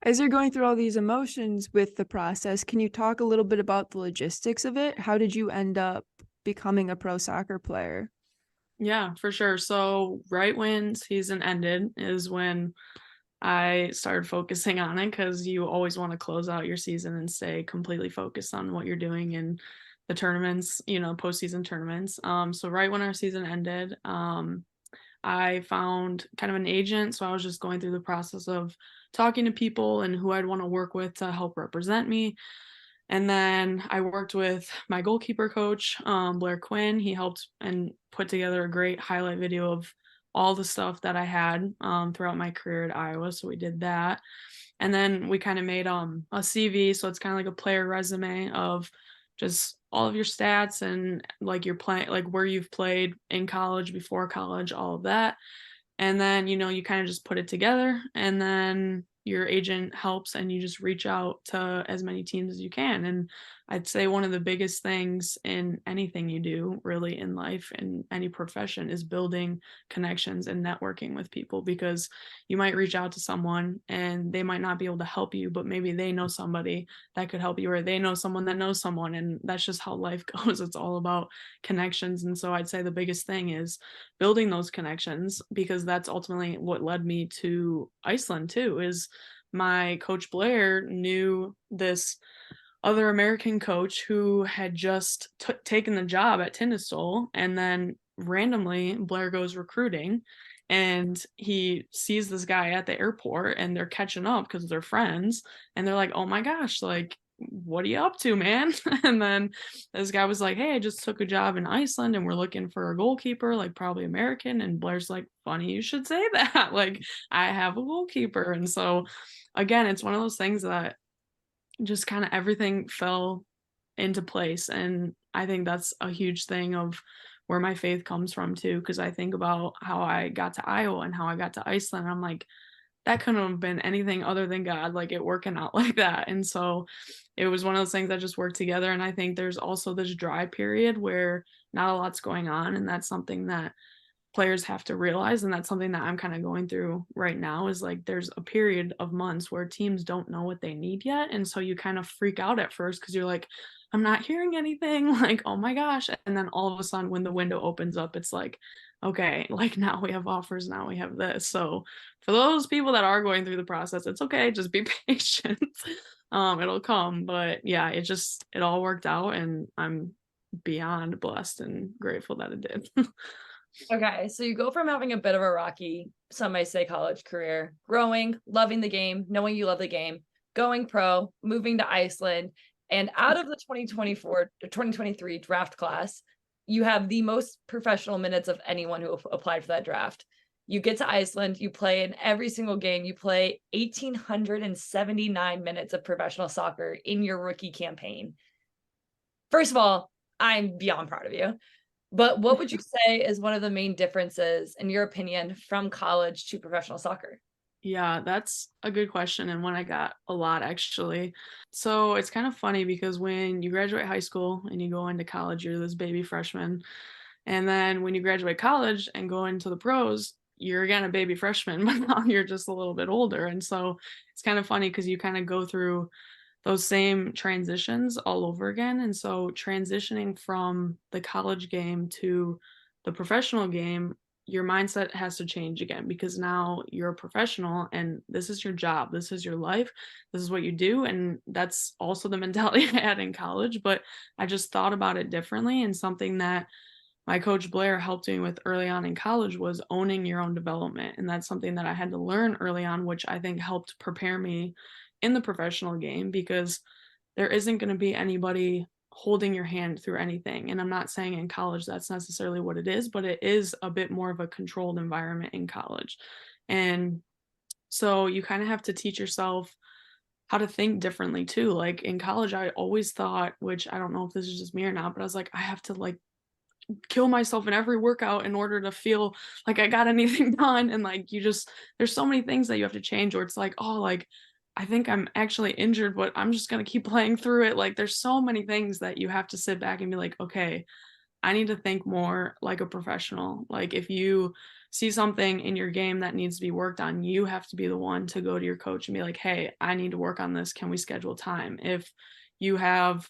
B: As you're going through all these emotions with the process, can you talk a little bit about the logistics of it? How did you end up becoming a pro soccer player?
C: Yeah, for sure. So right when season ended is when I started focusing on it, because you always want to close out your season and stay completely focused on what you're doing in the tournaments, postseason tournaments. So right when our season ended, I found kind of an agent. So I was just going through the process of talking to people and who I'd want to work with to help represent me. And then I worked with my goalkeeper coach, Blair Quinn. He helped and put together a great highlight video of all the stuff that I had throughout my career at Iowa. So we did that. And then we kind of made a CV. So it's kind of like a player resume of just all of your stats and like your play, like where you've played in college, before college, all of that. And then, you kind of just put it together, and then your agent helps and you just reach out to as many teams as you can. And I'd say one of the biggest things in anything you do really in life, in any profession, is building connections and networking with people, because you might reach out to someone and they might not be able to help you, but maybe they know somebody that could help you, or they know someone that knows someone. And that's just how life goes. It's all about connections. And so I'd say the biggest thing is building those connections, because that's ultimately what led me to Iceland too. Is my coach Blair knew this other American coach who had just taken the job at Tindastól, and then randomly Blair goes recruiting and he sees this guy at the airport and they're catching up because they're friends, and they're like, oh my gosh, like, what are you up to, man? And then this guy was like, hey, I just took a job in Iceland and we're looking for a goalkeeper, like probably American. And Blair's like, funny you should say that. Like, I have a goalkeeper. And so again, it's one of those things that just kind of everything fell into place. And I think that's a huge thing of where my faith comes from too, because I think about how I got to Iowa and how I got to Iceland. I'm like, that couldn't have been anything other than God, like it working out like that. And so it was one of those things that just worked together. And I think there's also this dry period where not a lot's going on, and that's something that players have to realize. And that's something that I'm kind of going through right now, is like there's a period of months where teams don't know what they need yet. And so you kind of freak out at first because you're like, I'm not hearing anything, like, oh my gosh. And then all of a sudden when the window opens up, it's like, okay, like now we have offers, now we have this. So for those people that are going through the process, it's okay, just be patient. It'll come. But yeah, it all worked out, and I'm beyond blessed and grateful that it did.
A: Okay, so you go from having a bit of a rocky, some may say, college career, growing, loving the game, knowing you love the game, going pro, moving to Iceland, and out of the 2024 to 2023 draft class, you have the most professional minutes of anyone who applied for that draft. You get to Iceland, you play in every single game, you play 1,879 minutes of professional soccer in your rookie campaign. First of all, I'm beyond proud of you. But what would you say is one of the main differences, in your opinion, from college to professional soccer?
C: Yeah, that's a good question, and one I got a lot actually. So it's kind of funny because when you graduate high school and you go into college, you're this baby freshman. And then when you graduate college and go into the pros, you're again a baby freshman, but now you're just a little bit older. And so it's kind of funny because you kind of go through those same transitions all over again. And so transitioning from the college game to the professional game, your mindset has to change again because now you're a professional and this is your job. This is your life. This is what you do. And that's also the mentality I had in college. But I just thought about it differently, and something that my coach Blair helped me with early on in college was owning your own development. And that's something that I had to learn early on, which I think helped prepare me in the professional game, because there isn't going to be anybody holding your hand through anything. And I'm not saying in college that's necessarily what it is, but it is a bit more of a controlled environment in college. And so you kind of have to teach yourself how to think differently too. Like in college, I always thought, which I don't know if this is just me or not, but I was like, I have to like kill myself in every workout in order to feel like I got anything done. And like there's so many things that you have to change, or it's like, oh, like I think I'm actually injured, but I'm just gonna keep playing through it. Like there's so many things that you have to sit back and be like, okay, I need to think more like a professional. Like if you see something in your game that needs to be worked on, you have to be the one to go to your coach and be like, hey, I need to work on this. Can we schedule time? If you have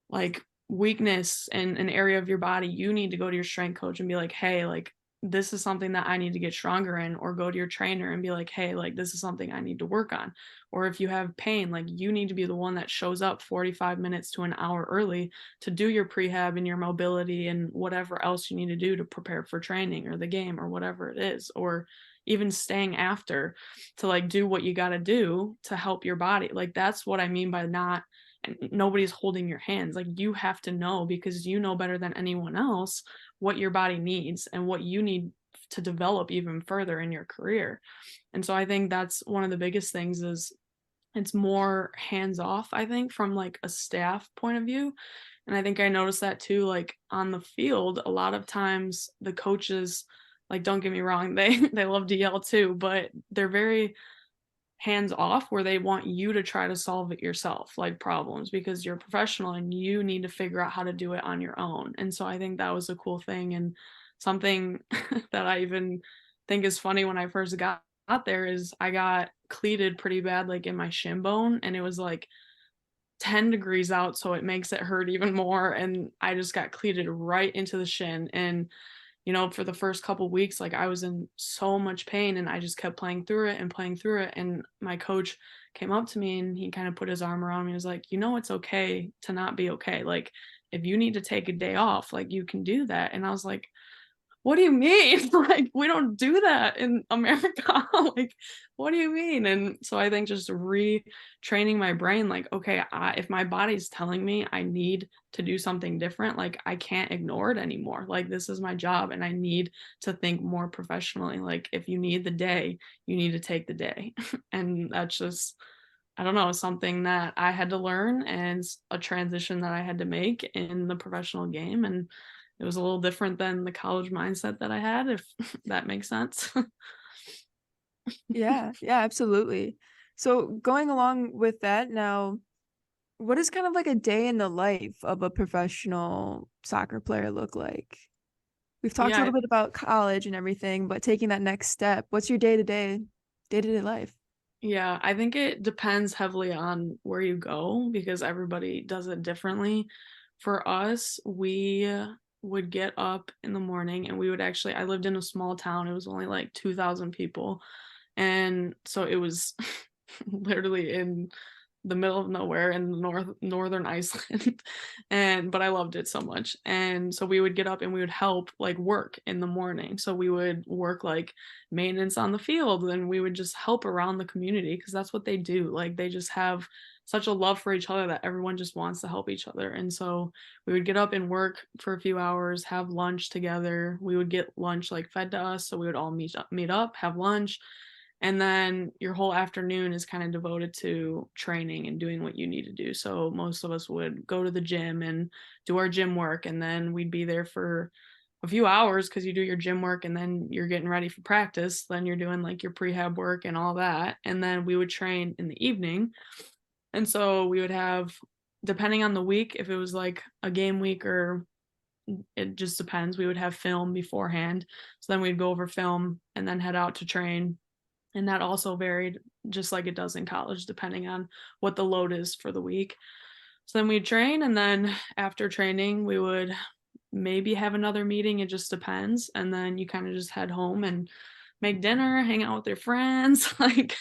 C: like weakness in an area of your body, you need to go to your strength coach and be like, hey, like this is something that I need to get stronger in, or go to your trainer and be like, hey, like this is something I need to work on. Or if you have pain, like you need to be the one that shows up 45 minutes to an hour early to do your prehab and your mobility and whatever else you need to do to prepare for training or the game or whatever it is, or even staying after to like do what you got to do to help your body. Like that's what I mean by not, and nobody's holding your hands. Like you have to know, because you know better than anyone else what your body needs and what you need to develop even further in your career. And so I think that's one of the biggest things, is it's more hands off, I think, from like a staff point of view. And I think I noticed that too, like on the field, a lot of times the coaches, like don't get me wrong, they love to yell too, but they're very hands off, where they want you to try to solve it yourself, like problems, because you're a professional and you need to figure out how to do it on your own. And so I think that was a cool thing. And something that I even think is funny, when I first got out there, is I got cleated pretty bad, like in my shin bone, and it was like 10 degrees out, so it makes it hurt even more. And I just got cleated right into the shin. And for the first couple weeks, like I was in so much pain, and I just kept playing through it and playing through it. And my coach came up to me and he kind of put his arm around me. He was like, it's okay to not be okay. Like if you need to take a day off, like you can do that. And I was like, what do you mean? Like, we don't do that in America. Like, what do you mean? And so I think just retraining my brain, like, okay, if my body's telling me I need to do something different, like, I can't ignore it anymore. Like, this is my job and I need to think more professionally. Like, if you need the day, you need to take the day. And that's just, I don't know, something that I had to learn, and a transition that I had to make in the professional game. And it was a little different than the college mindset that I had, if that makes sense.
B: Yeah, yeah, absolutely. So going along with that now, what does kind of like a day in the life of a professional soccer player look like? We've talked a
C: Yeah,
B: little bit about college and everything, but taking that next step, what's your day-to-day life?
C: Yeah, I think it depends heavily on where you go because everybody does it differently. For us, we would get up in the morning and we would actually, I lived in a small town. It was only like 2,000 people. And so it was literally in the middle of nowhere in the northern Iceland. But I loved it so much. And so we would get up and we would help like work in the morning. So we would work like maintenance on the field and we would just help around the community because that's what they do. Like they just have such a love for each other that everyone just wants to help each other. And so we would get up and work for a few hours, have lunch together. We would get lunch like fed to us, so we would all meet up, have lunch, and then your whole afternoon is kind of devoted to training and doing what you need to do. So most of us would go to the gym and do our gym work, and then we'd be there for a few hours because you do your gym work and then you're getting ready for practice. Then you're doing like your prehab work and all that. And then we would train in the evening. And so we would have, depending on the week, if it was like a game week or it just depends, we would have film beforehand. So then we'd go over film and then head out to train, and that also varied just like it does in college, depending on what the load is for the week. So then we'd train, and then after training, we would maybe have another meeting. It just depends. And then you kind of just head home and make dinner, hang out with your friends. Like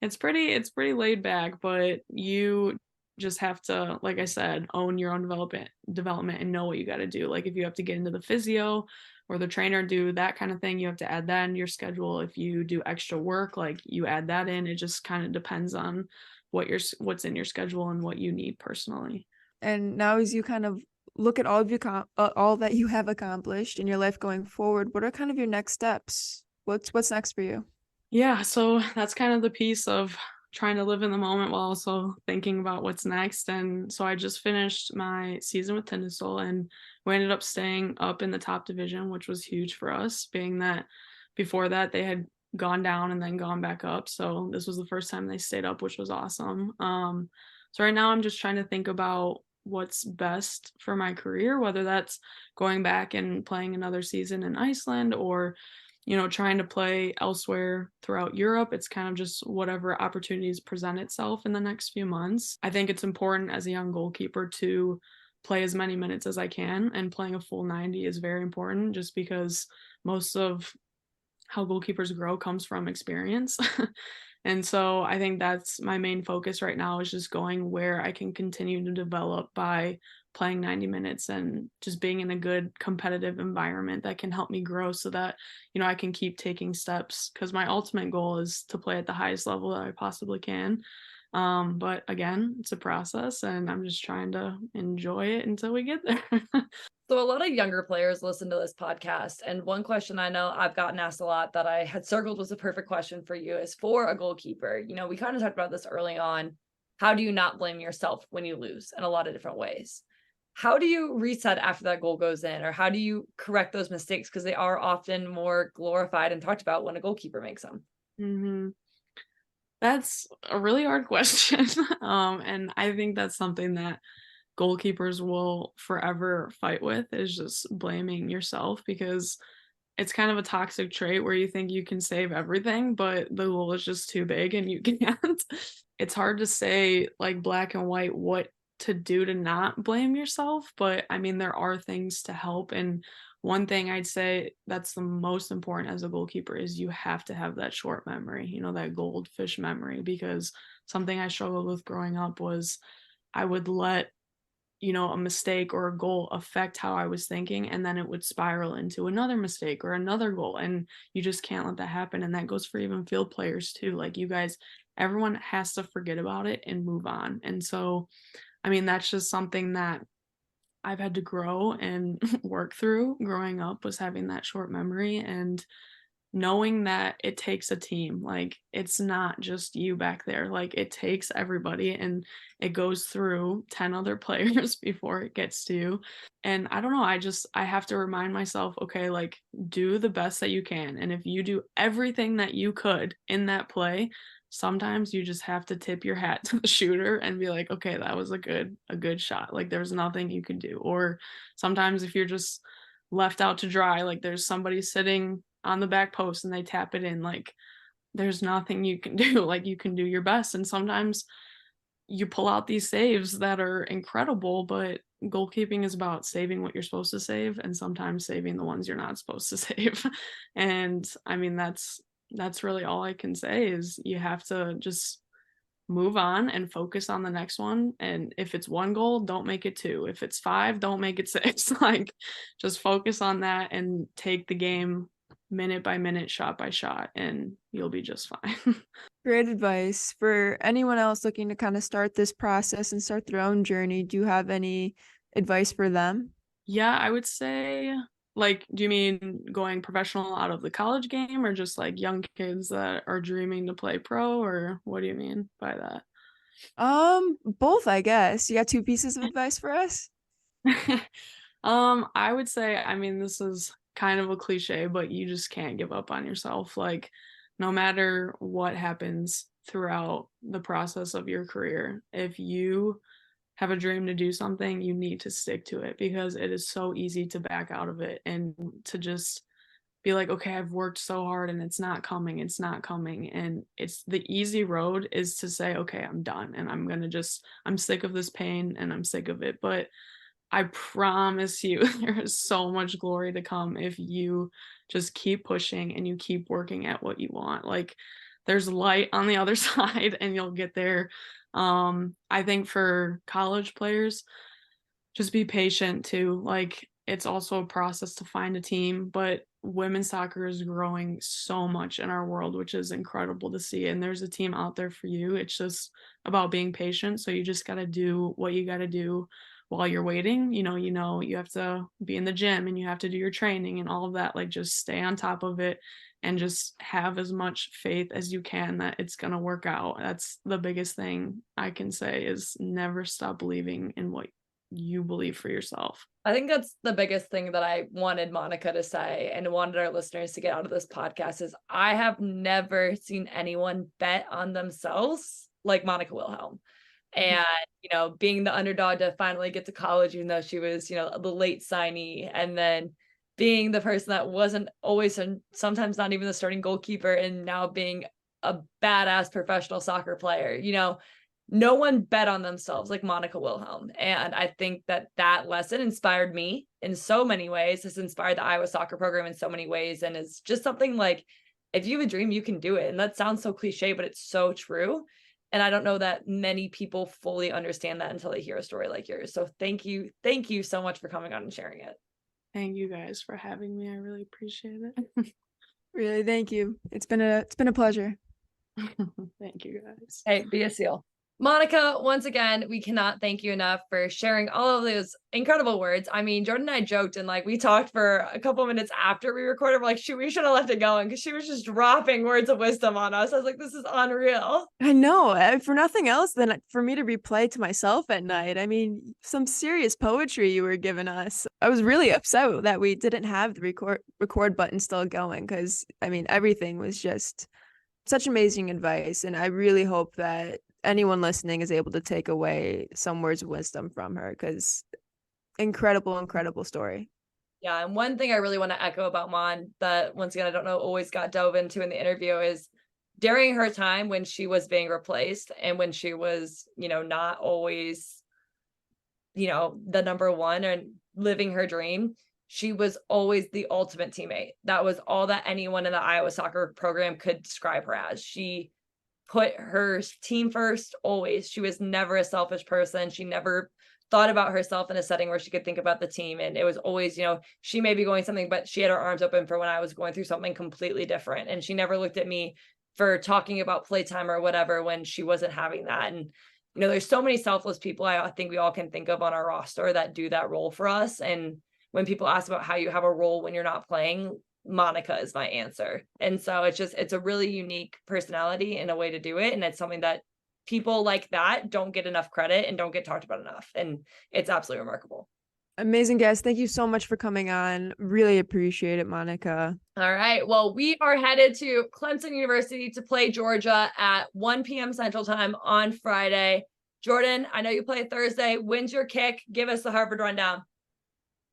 C: it's pretty laid back, but you just have to, like I said, own your own development and know what you got to do. Like if you have to get into the physio or the trainer do that kind of thing, you have to add that into your schedule. If you do extra work, like you add that in. It just kind of depends on what's in your schedule and what you need personally.
B: And now, as you kind of look at all that you have accomplished in your life going forward, what are kind of your next steps? What's next for you?
C: Yeah, so that's kind of the piece of trying to live in the moment while also thinking about what's next. And so I just finished my season with Tindastal and we ended up staying up in the top division, which was huge for us, being that before that they had gone down and then gone back up. So this was the first time they stayed up, which was awesome. So right now I'm just trying to think about what's best for my career, whether that's going back and playing another season in Iceland or trying to play elsewhere throughout Europe. It's kind of just whatever opportunities present itself in the next few months. I think it's important as a young goalkeeper to play as many minutes as I can, and playing a full 90 is very important just because most of how goalkeepers grow comes from experience. And so I think that's my main focus right now, is just going where I can continue to develop by playing 90 minutes and just being in a good competitive environment that can help me grow so that, I can keep taking steps, because my ultimate goal is to play at the highest level that I possibly can. But again, it's a process and I'm just trying to enjoy it until we get there.
A: So a lot of younger players listen to this podcast, and one question I know I've gotten asked a lot that I had circled was a perfect question for you is for a goalkeeper. We kind of talked about this early on. How do you not blame yourself when you lose in a lot of different ways? How do you reset after that goal goes in, or how do you correct those mistakes? Because they are often more glorified and talked about when a goalkeeper makes them.
C: Hmm. That's a really hard question. And I think that's something that goalkeepers will forever fight with, is just blaming yourself, because it's kind of a toxic trait where you think you can save everything, but the goal is just too big and you can't. It's hard to say like black and white what to do to not blame yourself, but I mean, there are things to help. And one thing I'd say that's the most important as a goalkeeper is you have to have that short memory, that goldfish memory, because something I struggled with growing up was I would let a mistake or a goal affect how I was thinking, and then it would spiral into another mistake or another goal, and you just can't let that happen. And that goes for even field players too. Like you guys, everyone has to forget about it and move on. And so I mean, that's just something that I've had to grow and work through growing up, was having that short memory and knowing that it takes a team. Like it's not just you back there, like it takes everybody, and it goes through 10 other players before it gets to you. And I don't know, I have to remind myself, okay, like do the best that you can, and if you do everything that you could in that play, sometimes you just have to tip your hat to the shooter and be like, okay, that was a good shot, like there's nothing you can do. Or sometimes if you're just left out to dry, like there's somebody sitting on the back post and they tap it in, like there's nothing you can do. Like, you can do your best, and sometimes you pull out these saves that are incredible, but goalkeeping is about saving what you're supposed to save and sometimes saving the ones you're not supposed to save. And I mean, that's really all I can say is you have to just move on and focus on the next one. And if it's one goal, don't make it two. If it's five, don't make it six. Like, just focus on that and take the game minute by minute, shot by shot, and you'll be just fine.
B: Great advice. For anyone else looking to kind of start this process and start their own journey, do you have any advice for them?
C: Yeah, I would say, like, do you mean going professional out of the college game, or just like young kids that are dreaming to play pro, or what do you mean by that?
B: Both, I guess. You got two pieces of advice for us?
C: I would say, I mean, this is kind of a cliche, but you just can't give up on yourself. Like, no matter what happens throughout the process of your career, if you have a dream to do something, you need to stick to it, because it is so easy to back out of it and to just be like, okay, I've worked so hard and it's not coming, it's not coming. And it's the easy road is to say, okay, I'm done and I'm sick of this pain and I'm sick of it. But I promise you, there is so much glory to come if you just keep pushing and you keep working at what you want. Like, there's light on the other side and you'll get there. I think for college players, just be patient too. Like, it's also a process to find a team, but women's soccer is growing so much in our world, which is incredible to see. And there's a team out there for you. It's just about being patient. So you just got to do what you got to do while you're waiting. You have to be in the gym and you have to do your training and all of that. Like, just stay on top of it and just have as much faith as you can that it's going to work out. That's the biggest thing I can say, is never stop believing in what you believe for yourself.
A: I think that's the biggest thing that I wanted Monica to say and wanted our listeners to get out of this podcast is I have never seen anyone bet on themselves like Monica Wilhelm. And, being the underdog to finally get to college, even though she was, the late signee, and then being the person that wasn't always and sometimes not even the starting goalkeeper, and now being a badass professional soccer player, no one bet on themselves like Monica Wilhelm. And I think that lesson inspired me in so many ways. It's inspired the Iowa soccer program in so many ways. And it's just something like, if you have a dream, you can do it. And that sounds so cliche, but it's so true. And I don't know that many people fully understand that until they hear a story like yours. So thank you. Thank you so much for coming on and sharing it.
C: Thank you guys for having me. I really appreciate it.
B: Really, thank you. It's been a pleasure.
C: Thank you guys.
A: Hey, be a seal. Monica, once again, we cannot thank you enough for sharing all of those incredible words. I mean, Jordyn and I joked and we talked for a couple minutes after we recorded. We're like, we should have left it going because she was just dropping words of wisdom on us. I was like, this is unreal.
B: I know. For nothing else than for me to replay to myself at night. I mean, some serious poetry you were giving us. I was really upset that we didn't have the record button still going, because I mean, everything was just such amazing advice. And I really hope that anyone listening is able to take away some words of wisdom from her, because incredible story.
A: Yeah, and one thing I really want to echo about Mon that, once again, I don't know, always got dove into in the interview is during her time when she was being replaced and when she was, not always, the number one and living her dream, she was always the ultimate teammate. That was all that anyone in the Iowa soccer program could describe her as. She put her team first always. She was never a selfish person. She never thought about herself in a setting where she could think about the team. And it was always, she may be going something, but she had her arms open for when I was going through something completely different. And she never looked at me for talking about playtime or whatever when she wasn't having that. And, there's so many selfless people I think we all can think of on our roster that do that role for us. And when people ask about how you have a role when you're not playing, Monica is my answer. And so it's a really unique personality and a way to do it. And it's something that people like that don't get enough credit and don't get talked about enough. And it's absolutely remarkable.
B: Amazing guest. Thank you so much for coming on. Really appreciate it, Monica.
A: All right. Well, we are headed to Clemson University to play Georgia at 1 p.m. Central Time on Friday. Jordyn, I know you play Thursday. When's your kick? Give us the Harvard rundown.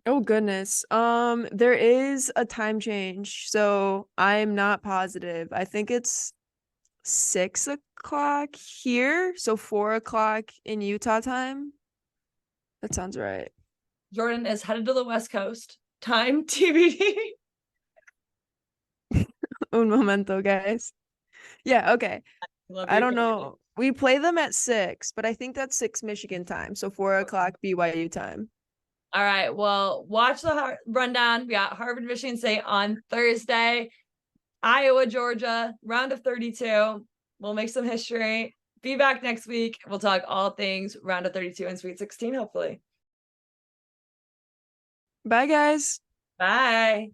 B: Oh goodness. There is a time change, so I'm not positive. I think it's 6 o'clock here, so 4 o'clock in Utah time. That sounds right.
A: Jordyn is headed to the West Coast. Time TBD.
B: Un momento, guys. Yeah, okay.
A: Love
B: I
A: you.
B: don't know. We play them at 6, but I think that's 6 Michigan time, so 4 o'clock BYU time.
A: All right. Well, watch the rundown. We got Harvard, Michigan State on Thursday. Iowa, Georgia, round of 32. We'll make some history. Be back next week. We'll talk all things round of 32 and Sweet 16, hopefully.
B: Bye, guys.
A: Bye.